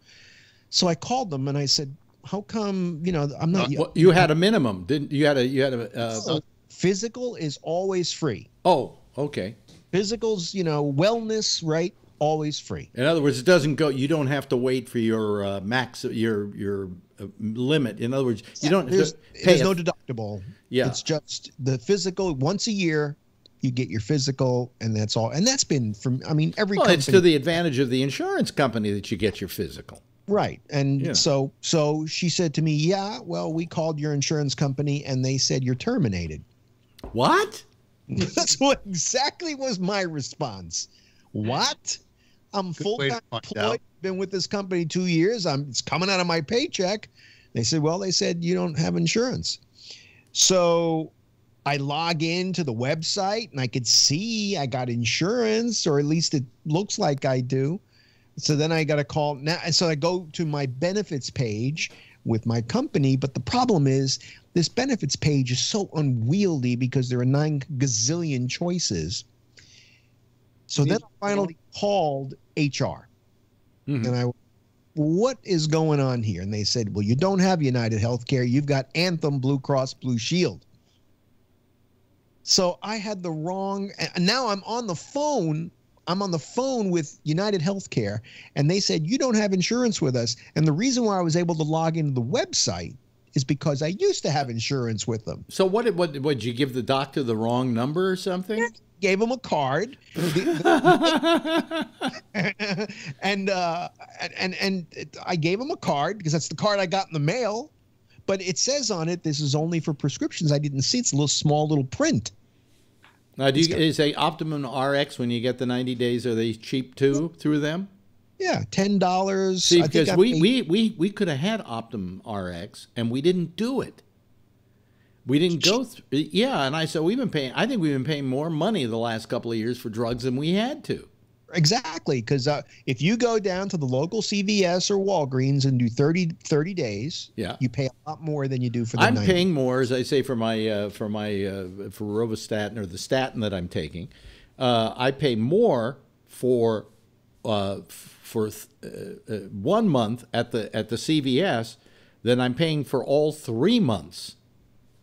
So I called them and I said, how come, I'm not. You had a minimum, didn't you? Physical is always free. Oh, okay. Physical's, wellness, right? Always free. In other words, it doesn't go. You don't have to wait for your max, your limit. In other words, you don't. There's no deductible. Yeah, it's just the physical. Once a year, you get your physical, and that's all. And that's been from. Every. Well, company, it's to the advantage of the insurance company that you get your physical. Right, and so she said to me, "Yeah, well, we called your insurance company, and they said you're terminated." What? That's what exactly was my response. What? I'm full-time employed, been with this company 2 years. It's coming out of my paycheck. They said you don't have insurance. So I log into the website and I could see I got insurance, or at least it looks like I do. So then I got a call now. And so I go to my benefits page with my company. But the problem is this benefits page is so unwieldy because there are 9 gazillion choices. So then I finally called HR. And what is going on here? And they said, well, you don't have United Healthcare. You've got Anthem, Blue Cross, Blue Shield. So I had the wrong, and now I'm on the phone. I'm on the phone with United Healthcare, and they said, you don't have insurance with us. And the reason why I was able to log into the website is because I used to have insurance with them. So what did you give the doctor the wrong number or something? Yeah. Gave him a card, and I gave him a card because that's the card I got in the mail. But it says on it, this is only for prescriptions. I didn't see. It's a small little print. Now, do you say Optimum RX when you get the 90 days? Are they cheap too through them? Yeah, $10. See, because we could have had Optimum RX and we didn't do it. We didn't go through. Yeah, and I said we've been paying. I think we've been paying more money the last couple of years for drugs than we had to. Exactly, because if you go down to the local CVS or Walgreens and do 30 days, you pay a lot more than you do for the 90. I'm paying more, as I say, for rovastatin or the statin that I'm taking. I pay more for 1 month at the CVS than I'm paying for all 3 months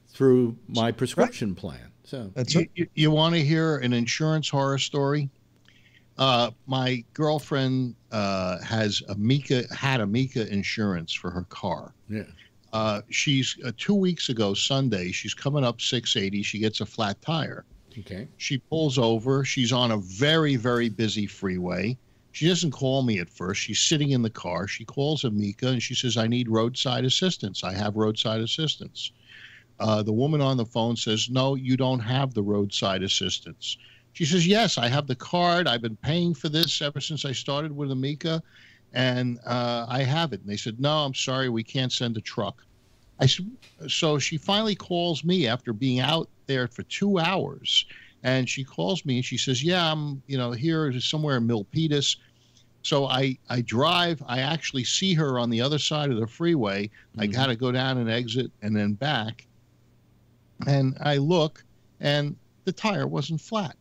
through my prescription plan. So that's you want to hear an insurance horror story? My girlfriend had Amica insurance for her car. Yeah. She's 2 weeks ago Sunday. She's coming up 680. She gets a flat tire. Okay. She pulls over. She's on a very, very busy freeway. She doesn't call me at first. She's sitting in the car. She calls Amica and she says, "I need roadside assistance. I have roadside assistance." The woman on the phone says, "No, you don't have the roadside assistance." She says, "Yes, I have the card. I've been paying for this ever since I started with Amica, and I have it." And they said, "No, I'm sorry, we can't send a truck." So she finally calls me after being out there for 2 hours, and she calls me and she says, "Yeah, I'm here somewhere in Milpitas." So I drive. I actually see her on the other side of the freeway. I got to go down and exit and then back. And I look, and the tire wasn't flat.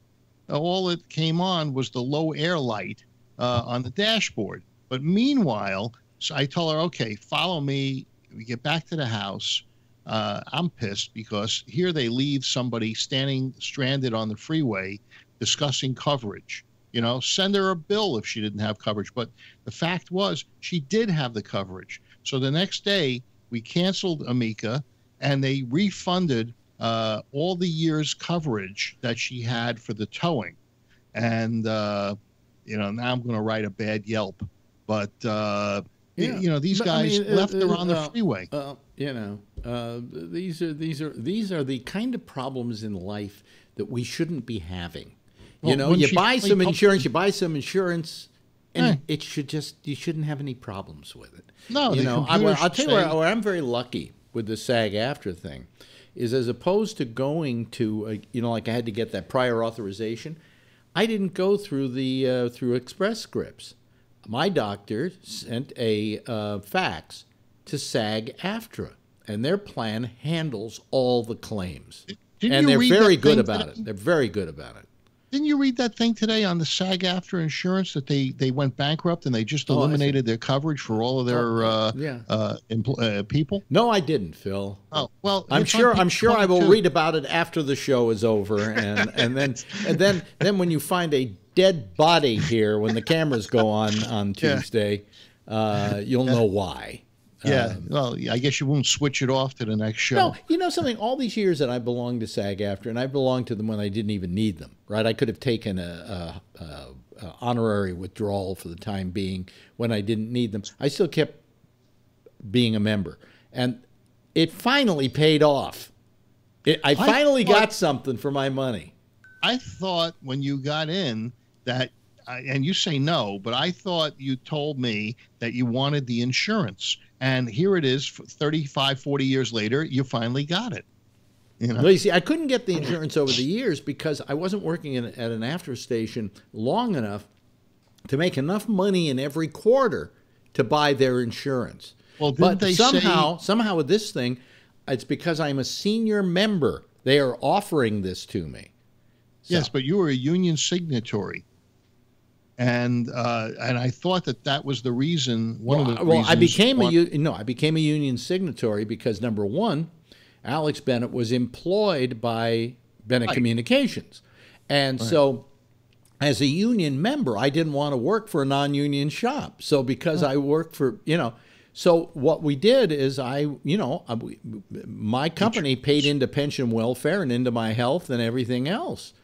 All it came on was the low air light on the dashboard. But meanwhile, so I told her, "Okay, follow me. We get back to the house." I'm pissed because here they leave somebody standing stranded on the freeway discussing coverage. Send her a bill if she didn't have coverage. But the fact was she did have the coverage. So the next day we canceled Amica and they refunded all the year's coverage that she had for the towing. And, now I'm going to write a bad Yelp. But, these guys left her on the freeway. These are the kind of problems in life that we shouldn't be having. You buy some insurance, and you shouldn't have any problems with it. No, I'll tell you where I'm very lucky with the SAG-AFTRA thing is as opposed to going to, like I had to get that prior authorization, I didn't go through the through Express Scripts. My doctor sent a fax to SAG-AFTRA, and their plan handles all the claims. And they're very good about it. They're very good about it. Didn't you read that thing today on the SAG-AFTRA insurance that they went bankrupt and they just eliminated their coverage for all of their people? No, I didn't, Phil. Oh well, I'm sure I will read about it after the show is over, and then when you find a dead body here when the cameras go on Tuesday, you'll know why. Yeah, well, I guess you won't switch it off to the next show. No, you know something? All these years that I belonged to SAG-AFTRA, and I belonged to them when I didn't even need them, right? I could have taken a honorary withdrawal for the time being when I didn't need them. I still kept being a member, and it finally paid off. I finally got something for my money. I thought when you got in that, and you say no, but I thought you told me that you wanted the insurance. And here it is, 35, 40 years later, you finally got it. Well, you see, I couldn't get the insurance over the years because I wasn't working at an after station long enough to make enough money in every quarter to buy their insurance. Well, but somehow with this thing, it's because I'm a senior member. They are offering this to me. So. Yes, but you were a union signatory. And I thought that was the reason. I became a union signatory because, number one, Alex Bennett was employed by Bennett Communications, and so as a union member, I didn't want to work for a non-union shop. So because I worked for so what we did is my company paid into pension welfare and into my health and everything else.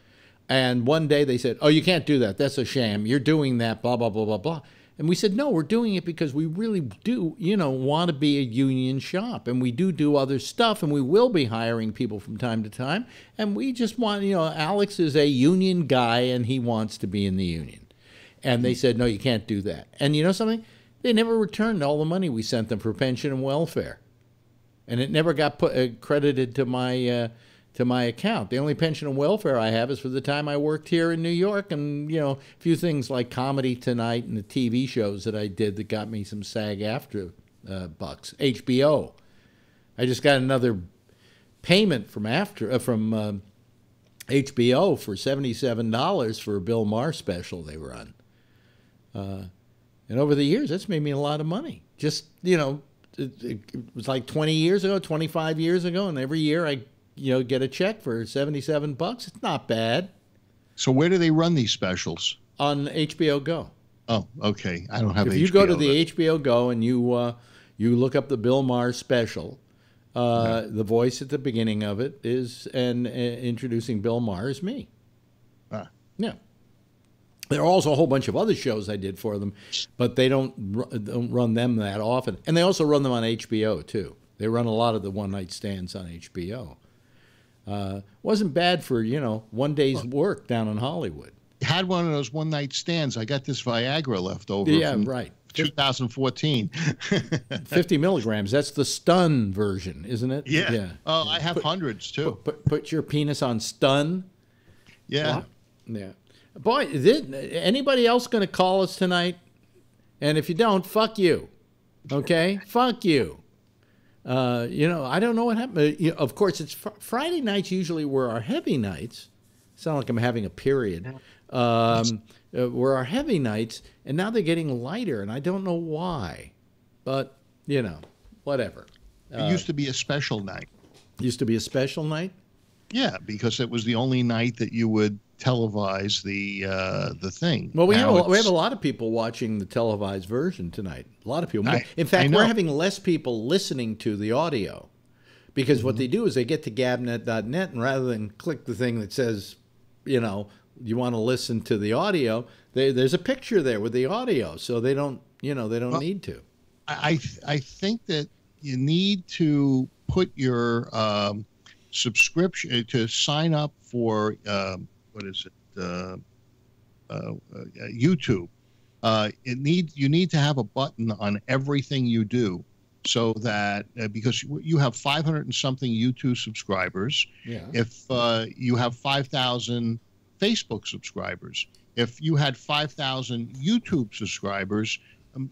And one day they said, "Oh, you can't do that. That's a sham. You're doing that, blah, blah, blah, blah, blah." And we said, "No, we're doing it because we really do, want to be a union shop. And we do other stuff, and we will be hiring people from time to time. And we just want, Alex is a union guy, and he wants to be in the union." And they said, "No, you can't do that." And you know something? They never returned all the money we sent them for pension and welfare. And it never got credited to my account. The only pension and welfare I have is for the time I worked here in New York and, a few things like Comedy Tonight and the TV shows that I did that got me some SAG-AFTRA bucks. HBO. I just got another payment from HBO for $77 for a Bill Maher special they run. And over the years, that's made me a lot of money. Just, it was like 20 years ago, 25 years ago, and every year I get a check for $77. It's not bad. So where do they run these specials? On HBO Go. Oh, okay. I don't have HBO. If you go to the HBO Go and you look up the Bill Maher special, the voice at the beginning of it is, and introducing Bill Maher is me. Yeah. There are also a whole bunch of other shows I did for them, but they don't run them that often. And they also run them on HBO, too. They run a lot of the one-night stands on HBO. Wasn't bad for, one day's work down in Hollywood. Had one of those one-night stands. I got this Viagra left over. Yeah, right. 2014. 50 milligrams. That's the stun version, isn't it? Yeah. Oh, I have hundreds, too. Put your penis on stun? Yeah. Well, yeah. Boy, is anybody else going to call us tonight? And if you don't, fuck you. Okay? Fuck you. I don't know what happened. Of course, it's Friday nights usually were our heavy nights. Sound like I'm having a period. Were our heavy nights, and now they're getting lighter, and I don't know why. But, whatever. It used to be a special night. Used to be a special night? Yeah, because it was the only night that you would televise the thing. Well, we have a lot of people watching the televised version tonight. A lot of people. In fact, we're having less people listening to the audio because what they do is they get to gabnet.net, and rather than click the thing that says, you want to listen to the audio, there's a picture there with the audio, so they don't need to. I think that you need to put your subscription to sign up for YouTube. You need to have a button on everything you do, so that because you have 500 and something YouTube subscribers, if you have 5,000 Facebook subscribers, if you had 5,000 YouTube subscribers,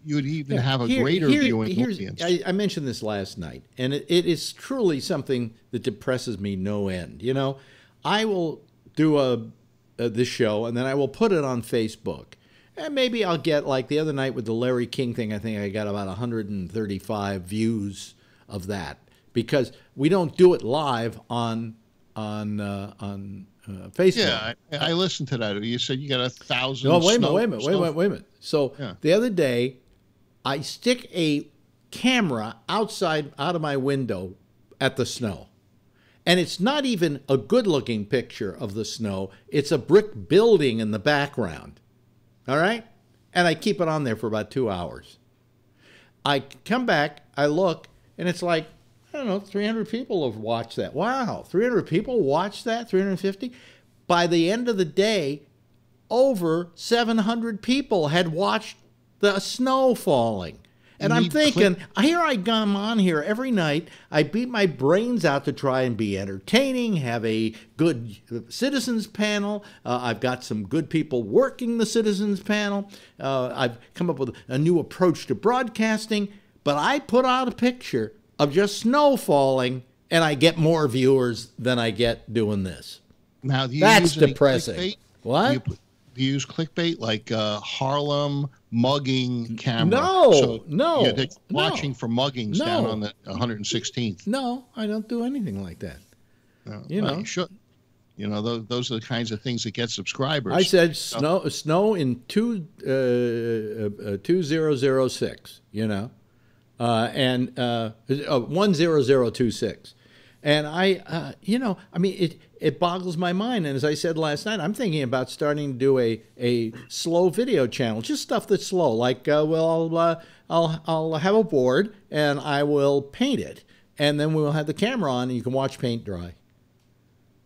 you would even have a greater viewing audience. I mentioned this last night, and it is truly something that depresses me no end. You know, I will do this show, and then I will put it on Facebook. And maybe I'll get, like the other night with the Larry King thing, I think I got about 135 views of that, because we don't do it live on Facebook. Yeah, I listened to that. You said you got 1,000. No, wait a minute. So the other day, I stick a camera out of my window at the snow. And it's not even a good-looking picture of the snow. It's a brick building in the background. All right? And I keep it on there for about 2 hours. I come back, I look, and it's like, I don't know, 300 people have watched that. Wow, 300 people watched that? 350? By the end of the day, over 700 people had watched the snow falling. And I'm thinking, here I come on here every night. I beat my brains out to try and be entertaining, have a good citizens panel. I've got some good people working the citizens panel. I've come up with a new approach to broadcasting. But I put out a picture of just snow falling, and I get more viewers than I get doing this. Now, that's depressing. What? Do you use clickbait like Harlem mugging camera? No. They're watching for muggings down on the 116th. No, I don't do anything like that. No, you should. You know, those are the kinds of things that get subscribers. I said snow in 2006. You know, and 10026. And I mean, it boggles my mind. And as I said last night, I'm thinking about starting to do a slow video channel, just stuff that's slow. Like, I'll have a board and I will paint it, and then we'll have the camera on, and you can watch paint dry.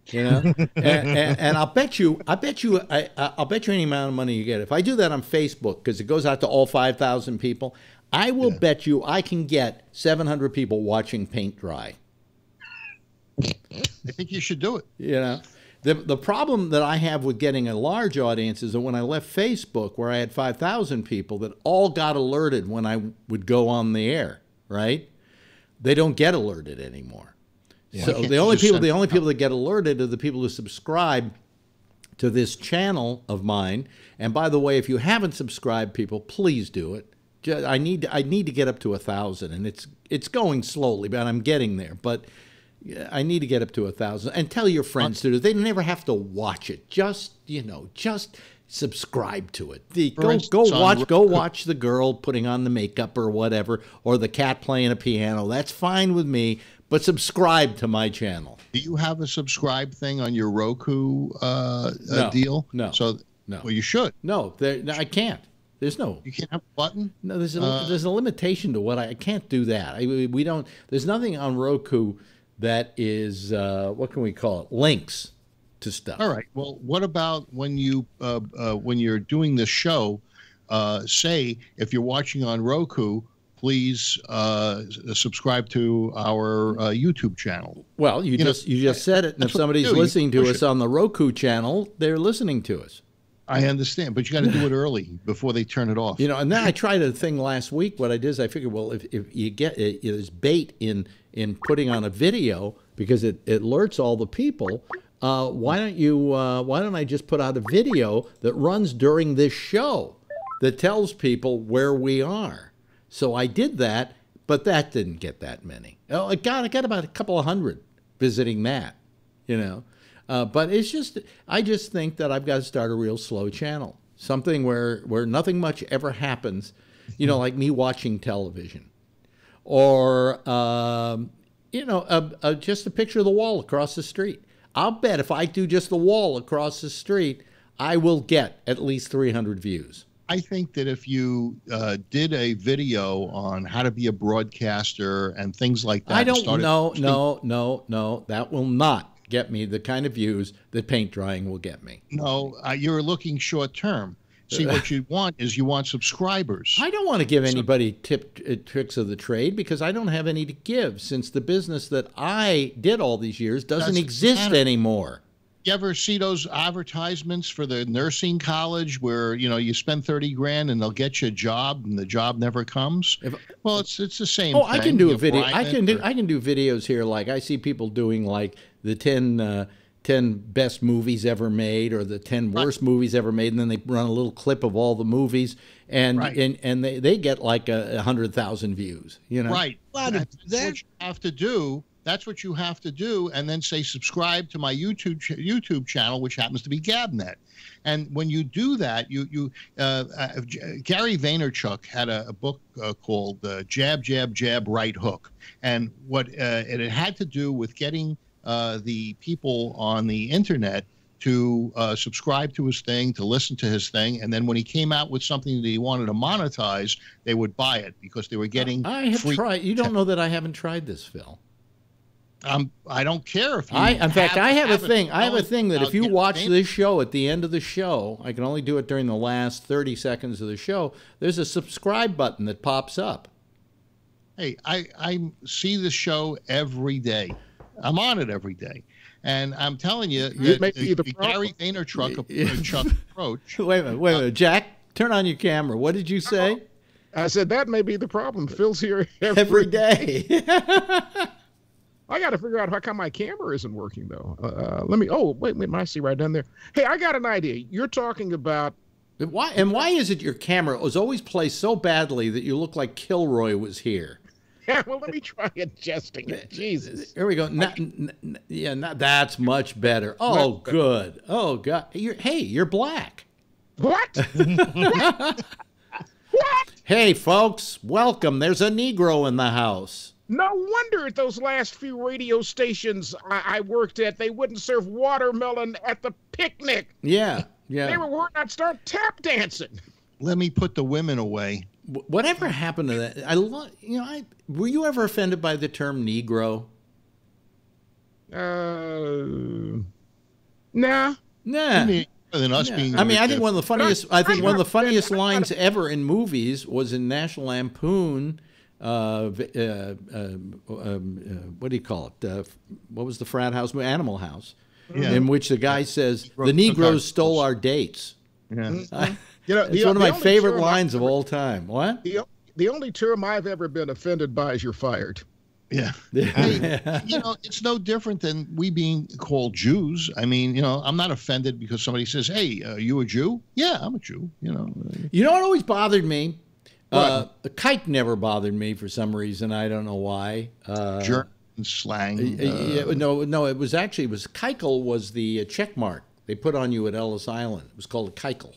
You know, and I'll bet you any amount of money you get. If I do that on Facebook, because it goes out to all 5,000 people, I will bet you I can get 700 people watching paint dry. I think you should do it. You know, the problem that I have with getting a large audience is that when I left Facebook, where I had 5,000 people that all got alerted when I would go on the air, right? They don't get alerted anymore. Yeah. So the only people that get alerted are the people who subscribe to this channel of mine. And by the way, if you haven't subscribed, people, please do it. I need to get up to 1,000, and it's going slowly, but I'm getting there. But I need to get up to 1,000, and tell your friends to do it. They never have to watch it. Just subscribe to it. Go watch the girl putting on the makeup or whatever, or the cat playing a piano. That's fine with me, but subscribe to my channel. Do you have a subscribe thing on your Roku deal? No. Well, you should. No, I can't. You can't have a button? No, there's a limitation to what I can't do that. We don't. There's nothing on Roku that is, what can we call it? Links to stuff. All right. Well, what about when you're doing this show, say, if you're watching on Roku, please subscribe to our YouTube channel. Well, you just said it, and if somebody's listening to us on the Roku channel, they're listening to us. I understand, but you got to do it early before they turn it off. You know, and then I tried a thing last week. What I did is I figured, well, if you get there's bait in putting on a video, because it alerts all the people. Why don't I just put out a video that runs during this show that tells people where we are? So I did that, but that didn't get that many. Oh, I got about a couple of hundred visiting that, you know. But I just think that I've got to start a real slow channel, something where nothing much ever happens, you know, like me watching television, or just a picture of the wall across the street. I'll bet if I do just the wall across the street, I will get at least 300 views. I think that if you did a video on how to be a broadcaster and things like that, No, that will not get me the kind of views that paint drying will get me. No, you're looking short term. See, what you want is you want subscribers. I don't want to give anybody tricks of the trade because I don't have any to give since the business that I did all these years doesn't exist anymore. You ever see those advertisements for the nursing college where, you spend 30 grand and they'll get you a job and the job never comes? Well, it's the same thing. I can do a video. I can do videos here. Like I see people doing like the 10 best movies ever made or the 10 worst movies ever made. And then they run a little clip of all the movies and they get like 100,000 views, Right. That's what you have to do. That's what you have to do, and then say subscribe to my YouTube channel, which happens to be Gabnet. And when you do that, Gary Vaynerchuk had a book called Jab, Jab, Jab, Right Hook, and what it had to do with getting the people on the internet to subscribe to his thing, to listen to his thing, and then when he came out with something that he wanted to monetize, they would buy it because they were getting. I have tried. You don't know that I haven't tried this, Phil. I don't care if you. In fact, I have a thing. I have a thing that if you watch this show at the end of the show, I can only do it during the last 30 seconds of the show. There's a subscribe button that pops up. Hey, I see the show every day. I'm on it every day, and I'm telling you, the Gary Vaynerchuk approach. Wait a minute, Jack. Turn on your camera. What did you say? I said that may be the problem. Phil's here every day. I got to figure out how come my camera isn't working, though. Let me. Oh, wait, I see right down there. Hey, I got an idea. You're talking about. Why is it your camera was always placed so badly that you look like Kilroy was here? Yeah, well, let me try adjusting it. Jesus. Here we go. That's much better. Oh, good. Oh, God. You're black. What? What? Hey, folks, welcome. There's a Negro in the house. No wonder at those last few radio stations I worked at, they wouldn't serve watermelon at the picnic. Yeah. They were worried I'd start tap dancing. Let me put the women away. Whatever happened to that? Were you ever offended by the term Negro? Nah. Than us being. I think one of the funniest. I think one of the funniest lines ever in movies was in National Lampoon. What do you call it? What was the frat house? Animal House, in which the guy says the Negroes stole our dates. Yeah. It's one of my favorite lines of all time. What? The only term I've ever been offended by is "you're fired." Yeah. It's no different than we being called Jews. I mean, I'm not offended because somebody says, "Hey, are you a Jew?" Yeah, I'm a Jew. You know what always bothered me? The kike never bothered me for some reason. I don't know why. German slang. No. It was keikel was the check mark they put on you at Ellis Island. It was called a keikel.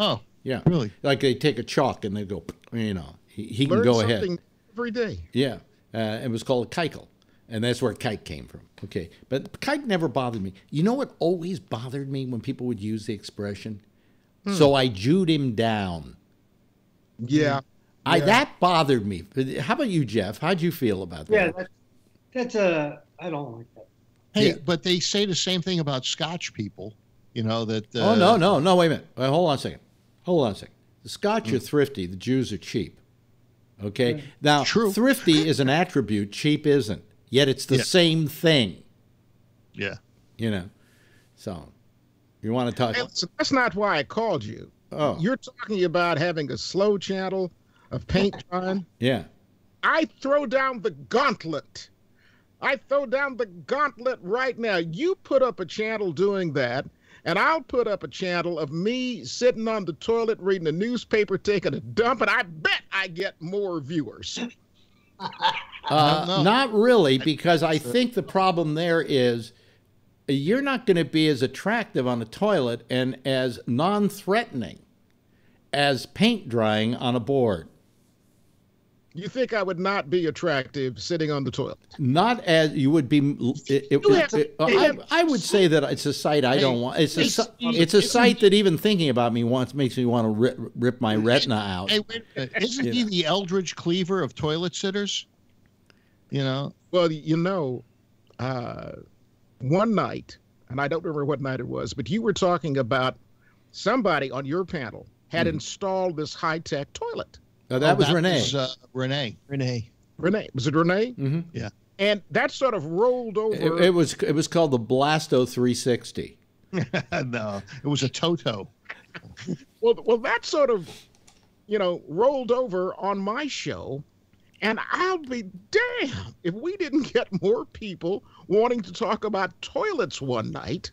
Oh, yeah, really? Like they take a chalk and they go, he can Learn go something ahead every day. Yeah, it was called a keikel, and that's where kike came from. Okay, but kike never bothered me. You know what always bothered me when people would use the expression? So I Jewed him down. Yeah. That bothered me. How about you, Jeff? How'd you feel about that? Yeah, I don't like that. Hey, but they say the same thing about Scotch people. That. Oh no! Wait a minute. Hold on a second. The Scotch are thrifty. The Jews are cheap. Okay. Now, thrifty is an attribute. Cheap isn't. Yet it's the same thing. Yeah. So, you want to talk? Hey, listen, that's not why I called you. Oh. You're talking about having a slow channel of paint drying. Yeah. I throw down the gauntlet. Right now. You put up a channel doing that, and I'll put up a channel of me sitting on the toilet reading a newspaper, taking a dump, and I bet I get more viewers. Not really, because I think the problem there is you're not going to be as attractive on a toilet and as non-threatening as paint drying on a board. You think I would not be attractive sitting on the toilet? Not as you would be. I would say that it's a sight I don't want. It's a sight that even thinking about me makes me want to rip my retina out. Hey, wait a minute. Isn't he the Eldridge Cleaver of toilet sitters? Well, one night, and I don't remember what night it was, but you were talking about somebody on your panel had installed this high-tech toilet. Oh, that was Renee. Renee. Renee. Was it Renee? Mm-hmm. Yeah. And that sort of rolled over. It was called the Blasto 360. No, it was a Toto. Well, that sort of, rolled over on my show. And I'll be damned if we didn't get more people wanting to talk about toilets one night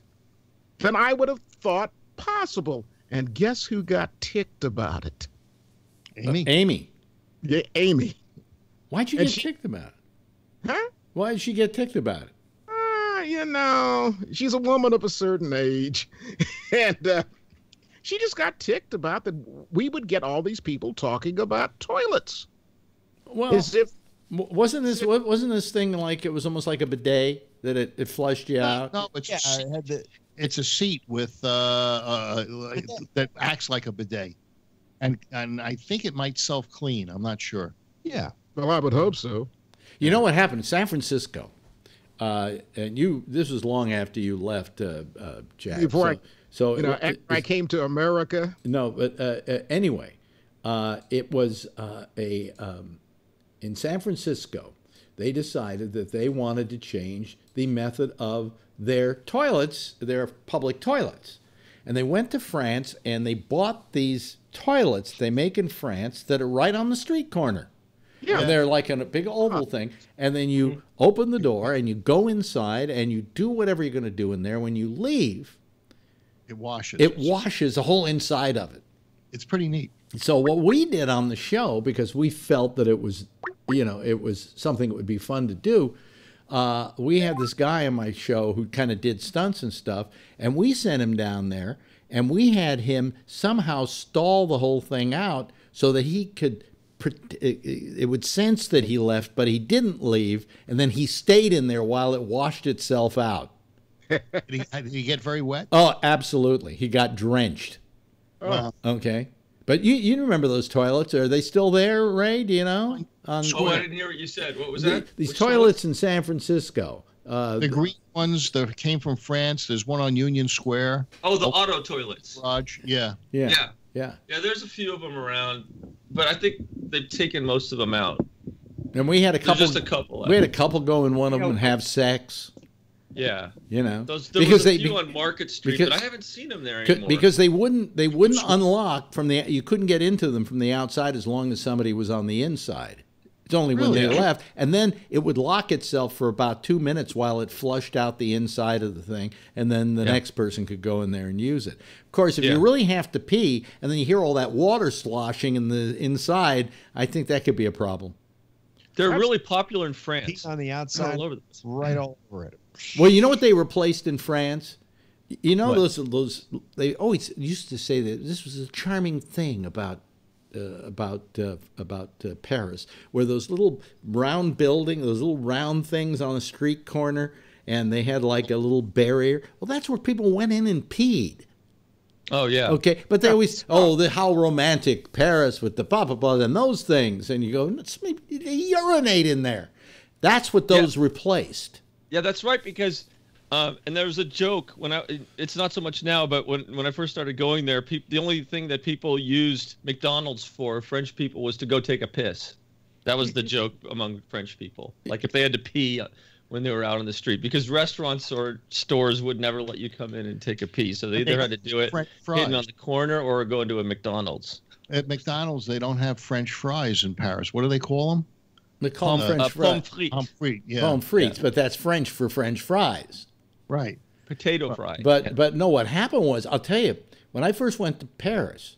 than I would have thought possible. And guess who got ticked about it? Amy. Yeah, Amy. Why'd you get ticked about it? Huh? Why did she get ticked about it? She's a woman of a certain age. And she just got ticked about that we would get all these people talking about toilets. Well, wasn't this thing like it was almost like a bidet that it flushed you out? No, it's a seat with that acts like a bidet, and I think it might self clean. I'm not sure. Yeah. Well, I would hope so. You know what happened in San Francisco? And this was long after you left, Jack. Before I came to America. No, but anyway, it was in San Francisco. They decided that they wanted to change the method of their toilets, their public toilets. And they went to France and they bought these toilets they make in France that are right on the street corner. Yeah. And they're like in a big oval thing. And then you open the door and you go inside and you do whatever you're going to do in there. When you leave, it washes. It washes the whole inside of it. It's pretty neat. So what we did on the show, because we felt that it was, it was something that would be fun to do, we had this guy on my show who kind of did stunts and stuff, and we sent him down there, and we had him somehow stall the whole thing out so that he could, it would sense that he left, but he didn't leave, and then he stayed in there while it washed itself out. Did he get very wet? Oh, absolutely. He got drenched. Wow. Okay. But you remember those toilets? Are they still there, Ray? Do you know? I didn't hear what you said. What was that? These toilets in San Francisco. The green ones that came from France. There's one on Union Square. Oh, the auto toilets. Garage. Yeah. Yeah. There's a few of them around, but I think they've taken most of them out. And we had a couple. Just a couple. We had a couple go in one of them and have sex. Yeah, there was a few on Market Street, but I haven't seen them there anymore. Because they wouldn't unlock from the. You couldn't get into them from the outside as long as somebody was on the inside. It's only when they left, and then it would lock itself for about 2 minutes while it flushed out the inside of the thing, and then the next person could go in there and use it. Of course, if you really have to pee, and then you hear all that water sloshing in the inside, I think that could be a problem. They're really popular in France. He's on the outside, right all over it. Well, you know what they replaced in France? You know those they always used to say that this was a charming thing about Paris, where those little round those little round things on a street corner, and they had like a little barrier. Well, that's where people went in and peed. Oh yeah. Okay, but they always how romantic Paris with the blah and those things, and you go, they urinate in there. That's what those replaced. Yeah, that's right, because and there was a joke it's not so much now, but when I first started going there, the only thing that people used McDonald's for, French people, was to go take a piss. That was the joke among French people. Like if they had to pee when they were out on the street, because restaurants or stores would never let you come in and take a pee. So they either had to do it hidden on the corner or go into a McDonald's. At McDonald's, they don't have French fries in Paris. What do they call them? They call them French fries. Pommes frites. Pommes frites, yeah. Pommes frites, but that's French for French fries. Right. Potato fry. But no, what happened was, I'll tell you, when I first went to Paris,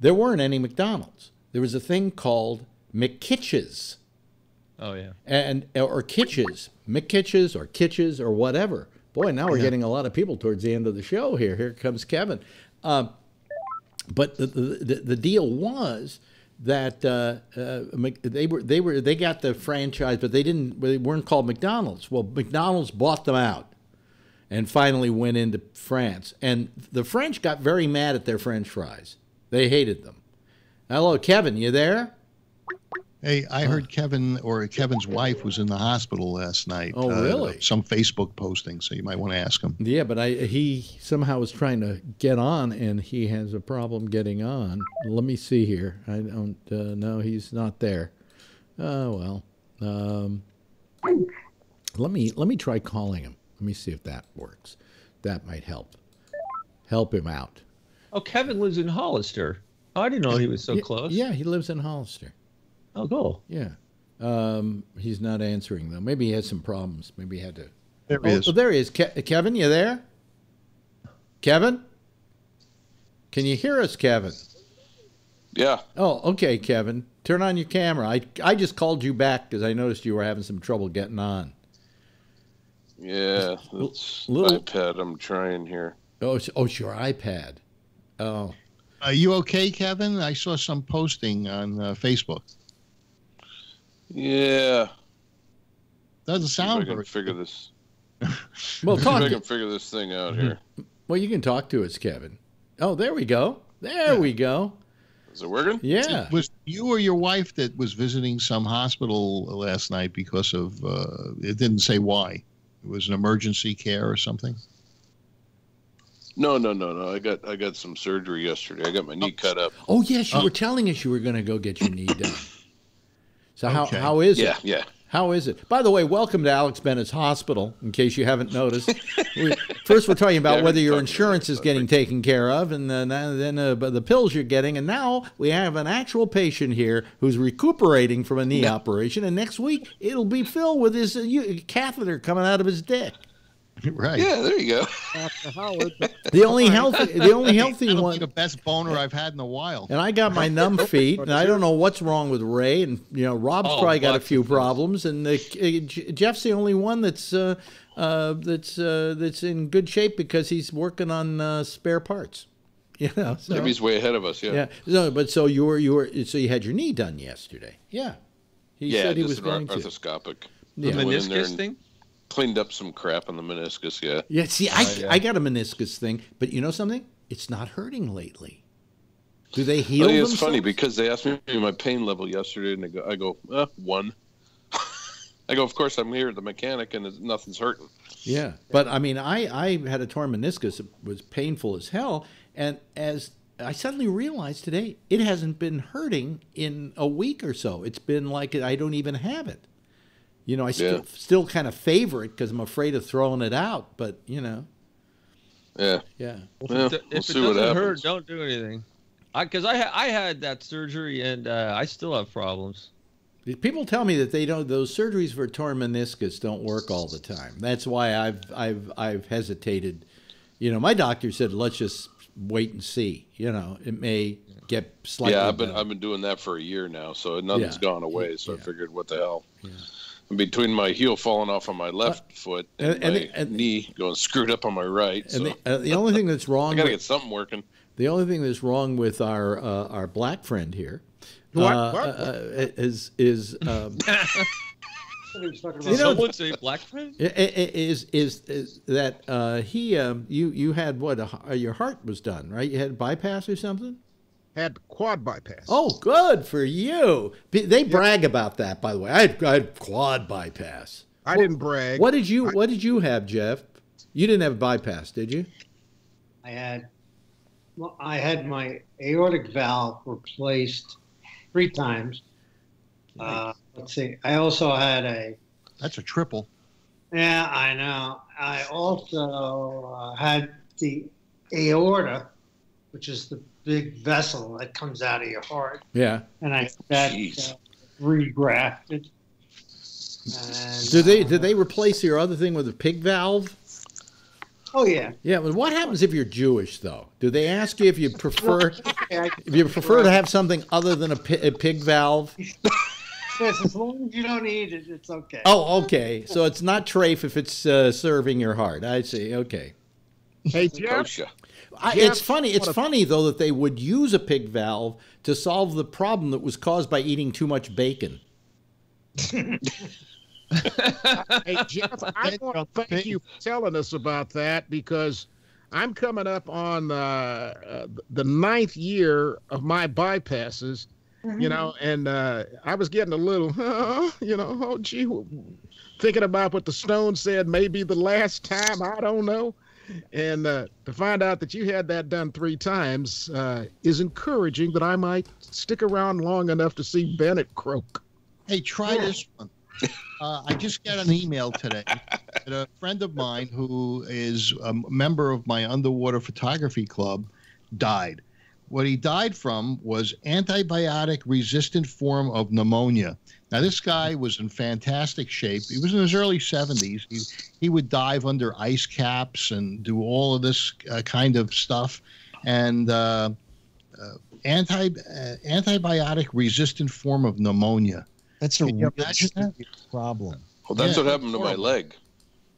there weren't any McDonald's. There was a thing called McKitches. Oh, yeah. Or Kitches. McKitches or Kitches or whatever. Boy, now we're getting a lot of people towards the end of the show here. Here comes Kevin. But the deal was that they got the franchise, but they weren't called McDonald's. Well, McDonald's bought them out and finally went into France. And the French got very mad at their French fries. They hated them. Hello, Kevin, you there? Hey, I heard Kevin's wife was in the hospital last night. Oh, really? Some Facebook posting, so you might want to ask him. Yeah, but he somehow was trying to get on, and he has a problem getting on. Let me see here. I don't know. He's not there. Well, let me try calling him. Let me see if that works. That might help him out. Oh, Kevin lives in Hollister. Oh, I didn't know he was so close. Yeah, he lives in Hollister. Oh, cool. Yeah. He's not answering, though. Maybe he has some problems. Maybe he had to. There he is. Oh, there he is. Kevin, you there? Kevin? Can you hear us, Kevin? Yeah. Oh, okay, Kevin. Turn on your camera. I just called you back because I noticed you were having some trouble getting on. Yeah, it's iPad I'm trying here. Oh, it's your iPad. Oh. Are you okay, Kevin? I saw some posting on Facebook. Yeah. Doesn't sound I can figure this. Well, I can figure this thing out here. Well, you can talk to us, Kevin. Oh, there we go. We go. Is it working? Yeah. Was you or your wife that was visiting some hospital last night because of? It didn't say why. It was an emergency care or something. No. I got some surgery yesterday. I got my knee cut up. Oh yes, you were telling us you were going to go get your knee done. So how is it? Yeah. How is it? By the way, welcome to Alex Bennett's hospital, in case you haven't noticed. First, we're talking about whether your insurance is getting taken care of, and then the pills you're getting. And now we have an actual patient here who's recuperating from a knee operation, and next week it'll be filled with his catheter coming out of his dick. Right. Yeah, there you go. The only healthy one. Be the best boner I've had in a while. And I got my numb feet, and I don't know what's wrong with Ray. And Rob's probably got a few problems, and Jeff's the only one that's in good shape because he's working on spare parts. So. Maybe he's way ahead of us. Yeah. So you had your knee done yesterday. Yeah. He said he was going to. Arthroscopic. The meniscus thing. Cleaned up some crap on the meniscus, yeah. Yeah, see, I got a meniscus thing, but you know something? It's not hurting lately. Do they heal themselves? It's funny because they asked me my pain level yesterday, and I go 1. I go, of course, I'm here at the mechanic, and nothing's hurting. Yeah, but I mean, I had a torn meniscus. It was painful as hell, and as I suddenly realized today, it hasn't been hurting in a week or so. It's been like I don't even have it. I still kind of favor it because I'm afraid of throwing it out, but Yeah. Yeah. Well, if it doesn't hurt, don't do anything. Because I had that surgery and I still have problems. People tell me that those surgeries for torn meniscus don't work all the time. That's why I've hesitated. My doctor said let's just wait and see. It may get slightly. Yeah, better. I've been doing that for a year now, so nothing's gone away. So I figured, what the hell. Yeah. Between my heel falling off on my left foot and my knee going screwed up on my right. And the only thing that's wrong, I got to get something working. The only thing that's wrong with our black friend here is someone say black friend? Is that you had what your heart was done, right? You had bypass or something? Had quad bypass. Oh, good for you. They brag about that, by the way. I had quad bypass. I didn't brag. What did you have, Jeff? You didn't have bypass, did you? I had my aortic valve replaced 3 times. Let's see. I also had That's a triple. Yeah, I know. I also had the aorta, which is the big vessel that comes out of your heart. Yeah. And I got regrafted. And, did they replace your other thing with a pig valve? Oh yeah. Yeah, but what happens if you're Jewish though? Do they ask you if you prefer to have something other than a pig valve? Yes, as long as you don't eat it, it's okay. Oh, okay. So it's not trafe if it's serving your heart. I see. Okay. Hey, Jeff. It's funny. It's funny though that they would use a pig valve to solve the problem that was caused by eating too much bacon. Hey, Jeff, I want to thank you for telling us about that because I'm coming up on the 9th year of my bypasses, you know, and I was getting a little, you know, oh, gee, thinking about what the Stones said, maybe the last time, I don't know. And to find out that you had that done 3 times is encouraging that I might stick around long enough to see Bennett croak. Hey, try this one. I just got an email today that a friend of mine who is a member of my underwater photography club died. What he died from was antibiotic-resistant form of pneumonia. Now, this guy was in fantastic shape. He was in his early 70s. He would dive under ice caps and do all of this kind of stuff. And antibiotic-resistant form of pneumonia. That's a real problem. Well, that's what happened to my leg.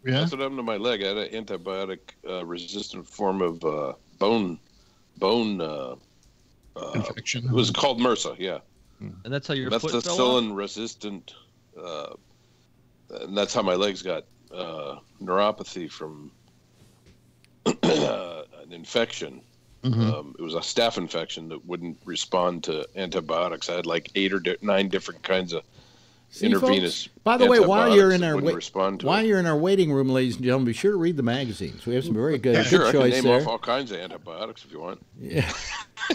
Yeah? That's what happened to my leg. I had an antibiotic-resistant form of bone infection. It was called MRSA, yeah. And that's how your foot fell off? Methicillin-resistant, and that's how my legs got neuropathy from an infection. Mm-hmm. It was a staph infection that wouldn't respond to antibiotics. I had like 8 or 9 different kinds of intravenous. Folks, by the way, while you're in our waiting room, ladies and gentlemen, be sure to read the magazines. We have some very good, sure, good choice I can name there. off all kinds of antibiotics if you want. Yeah.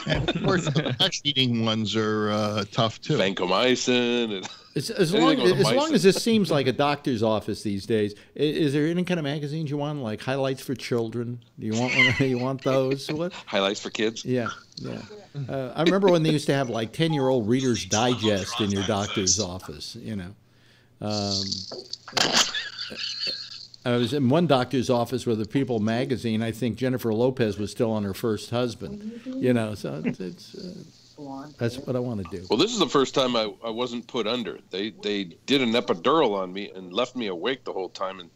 And of course, the flesh-eating ones are tough too. Vancomycin. And As long as this seems like a doctor's office these days, is there any kind of magazines you want, like Highlights for Children? Do you want one? You want those? What? Highlights for Kids? Yeah. I remember when they used to have like 10-year-old Reader's Digest in your doctor's office. You know, I was in one doctor's office where the People magazine. I think Jennifer Lopez was still on her first husband. You know, so it's that's what I want to do. Well, this is the first time I wasn't put under. They did an epidural on me and left me awake the whole time,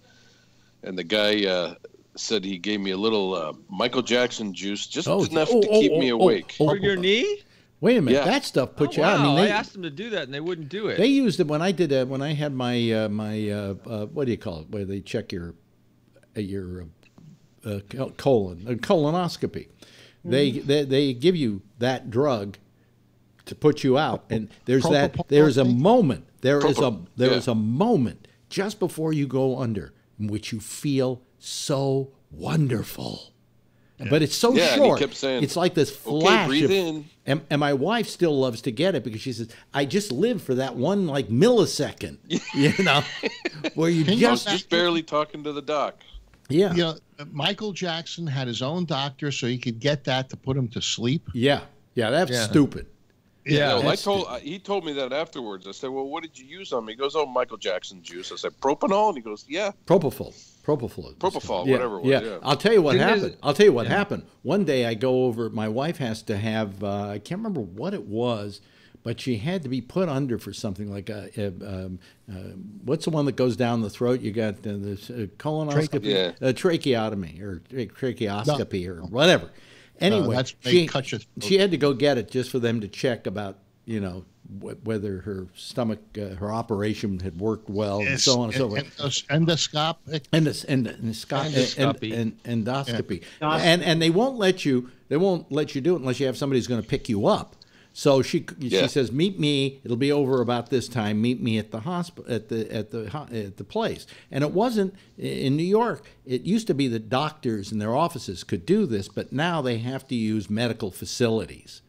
and the guy said he gave me a little Michael Jackson juice, just enough to keep me awake. For your knee? Wait a minute, Yeah. that stuff put you Wow, out. I mean, I asked them to do that, and they wouldn't do it. they used it when I did when I had my what do you call it? Where they check your colonoscopy. They give you that drug to put you out, and there's a moment there is a moment just before you go under in which you feel so wonderful. But it's so Yeah, and short. he kept saying, it's like this "Okay, flash. breathe in." And my wife still loves to get it because she says, I just live for that one like millisecond, you know, where you I was just barely talking to the doc. Yeah. You know, Michael Jackson had his own doctor so he could get that to put him to sleep. Yeah. That's stupid. Yeah, he told me that afterwards. I said, "Well, what did you use on me?" He goes, "Oh, Michael Jackson juice." I said, "Propanol," and he goes, "Yeah, Propofol, whatever it was." Yeah. I'll tell you what happened. One day I go over. My wife has to have. I can't remember what it was, but she had to be put under for something like what's the one that goes down the throat? You got this colonoscopy, tracheotomy or tracheoscopy or whatever. Anyway, she had to go get it just for them to check about, you know, whether her stomach, her operation had worked well, and so on and so forth. Endoscopic. Endoscopy. And they won't let you do it unless you have somebody who's going to pick you up. So she says, "Meet me. It'll be over about this time. Meet me at the hospital at the place." And it wasn't in New York. It used to be that doctors in their offices could do this, but now they have to use medical facilities.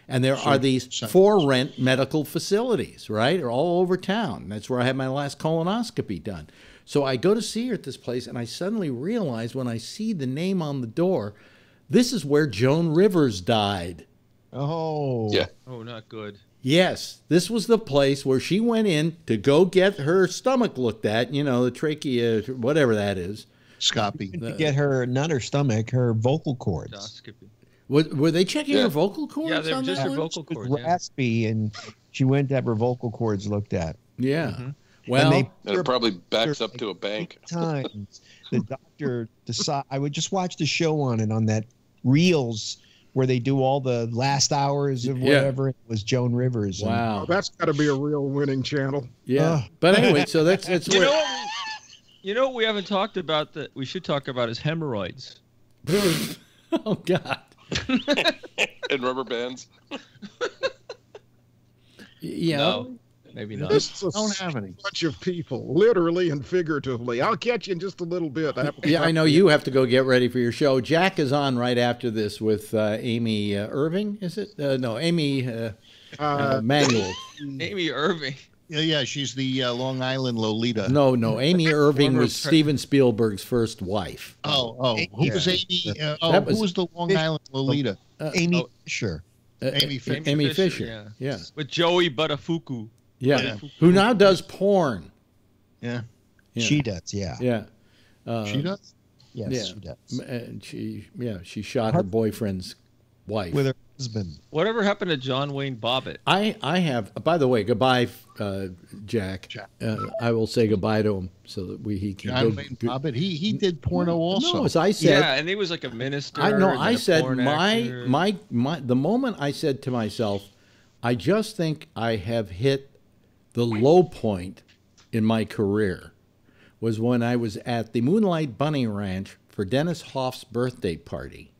And there are these for-rent medical facilities, right? They're all over town. That's where I had my last colonoscopy done. So I go to see her at this place, and I suddenly realize when I see the name on the door, this is where Joan Rivers died. Oh. Yeah. Oh, not good. Yes, this was the place where she went in to go get her stomach looked at, you know, the trachea, whatever that is. Scopy. To get her, not her stomach, her vocal cords. Endoscopy. Were they checking her vocal cords? Yeah, they were on just that her one? vocal cords. Raspy, and she went to have her vocal cords looked at. Yeah. Mm-hmm. Well, And it probably backs up to a bank. Times the doctor decided. I would just watch the show on it on that Reels where they do all the last hours of whatever. It was Joan Rivers. Wow. Oh, that's got to be a real winning channel. Yeah. But anyway, so that's you know what we haven't talked about that we should talk about is hemorrhoids. Oh God. And rubber bands. Yeah. No, maybe not. This is Don't have any. bunch of people, literally and figuratively. I'll catch you in just a little bit. Yeah, I know you have to go get ready for your show. Jack is on right after this with Amy Irving, is it? No, Amy Manuel. Amy Irving. Yeah, she's the Long Island Lolita. No, Amy Irving was Steven Spielberg's first wife. Oh, who was Amy? Who was the Long Island Lolita? Amy Fisher. Amy Fisher. Amy Fisher. Yeah. With Joey Buttafuoco. Yeah. Who now does porn. Yeah. She does, yeah. Yeah. She does? Yes, she does. And she shot her boyfriend's wife. With her husband. Whatever happened to John Wayne Bobbitt? I have, by the way, goodbye, Jack. I will say goodbye to him so that he can John Wayne Bobbitt. He did porno also. No, as I said. Yeah, and he was like a minister. I said the moment I said to myself, I just think I have hit the low point in my career was when I was at the Moonlight Bunny Ranch for Dennis Hoff's birthday party.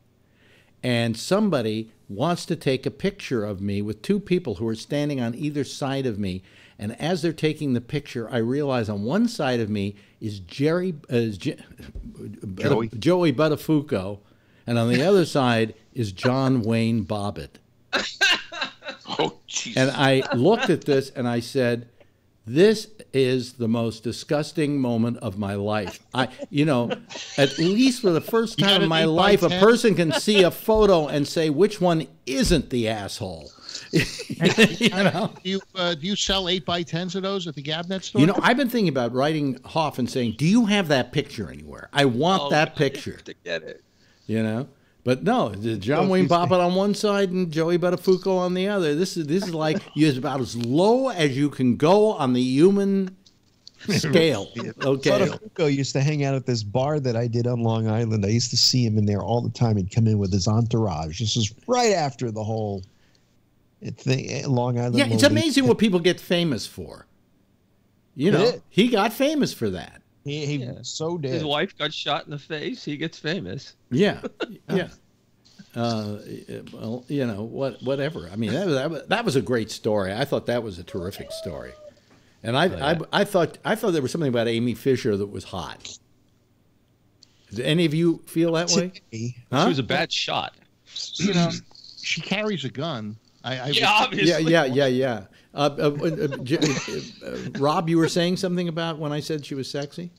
And somebody wants to take a picture of me with two people who are standing on either side of me. And as they're taking the picture, I realize on one side of me is Joey Buttafuoco, and on the other side is John Wayne Bobbitt. Oh, jeez. And I looked at this and I said, this is the most disgusting moment of my life. At least for the first time in my life, a person can see a photo and say which one isn't the asshole. Do you sell 8x10s of those at the Gabnet store? I've been thinking about writing Hoff and saying, do you have that picture anywhere? I want that picture. To get it. But no, John Wayne Bobbitt on one side and Joey Buttafuoco on the other. This is like about as low as you can go on the human scale. Okay. Buttafuoco used to hang out at this bar that I did on Long Island. I used to see him in there all the time. He'd come in with his entourage. This was right after the whole thing, Long Island. Yeah, it's amazing what people get famous for. He got famous for that. He so did. His wife got shot in the face. He gets famous. Yeah, yeah. Well, whatever. I mean, that was a great story. I thought that was a terrific story, and I thought there was something about Amy Fisher that was hot. Did any of you feel that way? Huh? She was a bad shot. She carries a gun. Obviously. Yeah. Rob, you were saying something about when I said she was sexy?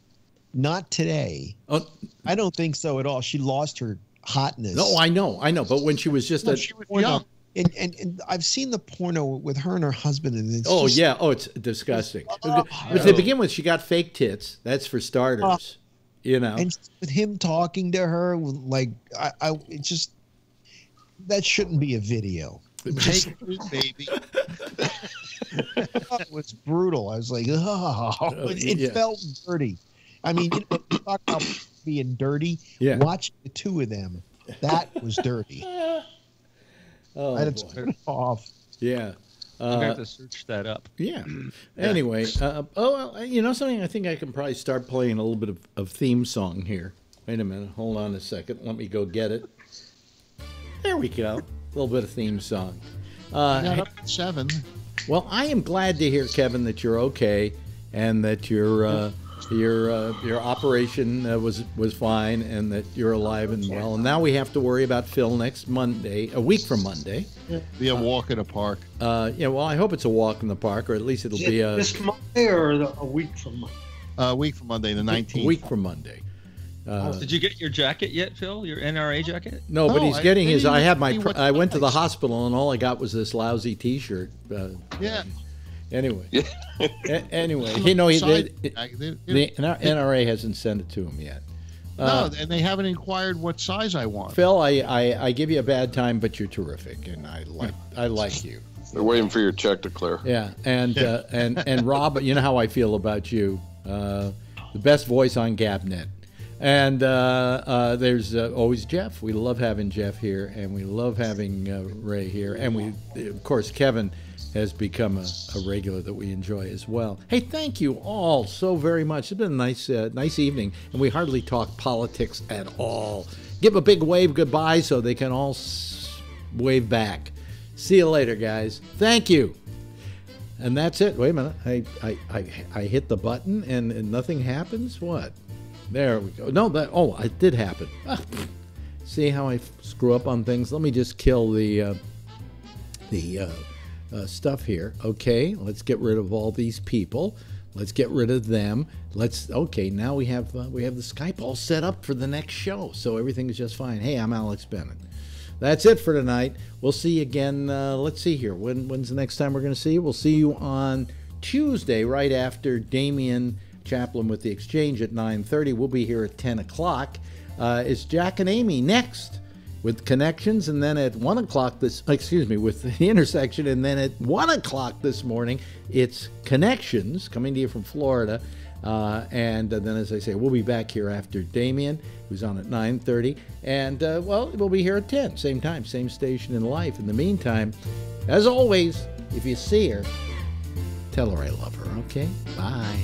Not today. Oh, I don't think so at all. She lost her hotness. No, I know. But when she was just she was young. And I've seen the porno with her and her husband. And it's it's disgusting. To begin with, she got fake tits. That's for starters. And with him talking to her, like it just that shouldn't be a video. Take it, baby. It was brutal. I was like, it felt dirty. I mean, talk about being dirty. Yeah. Watch the two of them. That was dirty. I had to turn it off. Yeah. I'm gonna have to search that up. Yeah. Anyway, something I think I can probably start playing a little bit of theme song here. Wait a minute. Hold on a second. Let me go get it. There we go. A little bit of theme song. Not up to 7. Well, I am glad to hear, Kevin, that you're okay and that your operation was fine and that you're alive and well. And now we have to worry about Phil next Monday, a week from Monday. Be a walk in the park. Well, I hope it's a walk in the park, or at least it'll be a... This Monday or a week from Monday? A week from Monday, the 19th. A week from Monday. Did you get your jacket yet, Phil? Your NRA jacket? No, but he's getting his. I went to the hospital and all I got was this lousy T-shirt. Anyway. Anyway, the NRA hasn't sent it to him yet. No, and they haven't inquired what size I want. Phil, I give you a bad time, but you're terrific, and I like you. They're waiting for your check to clear. Yeah, and Rob, you know how I feel about you. The best voice on Gabnet. And there's always Jeff. We love having Jeff here, and we love having Ray here. And of course, Kevin has become a regular that we enjoy as well. Hey, thank you all so very much. It's been a nice evening, and we hardly talk politics at all. Give a big wave goodbye so they can all wave back. See you later, guys. Thank you. And that's it. Wait a minute. I hit the button and nothing happens? What? There we go. No, it did happen. See how I screw up on things? Let me just kill the stuff here. Okay, let's get rid of all these people. Let's get rid of them. Okay, now we have the Skype all set up for the next show, so everything is just fine. Hey, I'm Alex Bennett. That's it for tonight. We'll see you again. Let's see here. When's the next time we're going to see you? We'll see you on Tuesday, right after Damian Chaplin with the Exchange at 9:30. We'll be here at 10 o'clock. It's Jack and Amy next with Connections, and then at 1 o'clock with the Intersection, and then at 1 o'clock this morning, it's Connections, coming to you from Florida. And then, as I say, we'll be back here after Damien, who's on at 9:30. And, we'll be here at 10, same time, same station in life. In the meantime, as always, if you see her, tell her I love her, okay? Bye.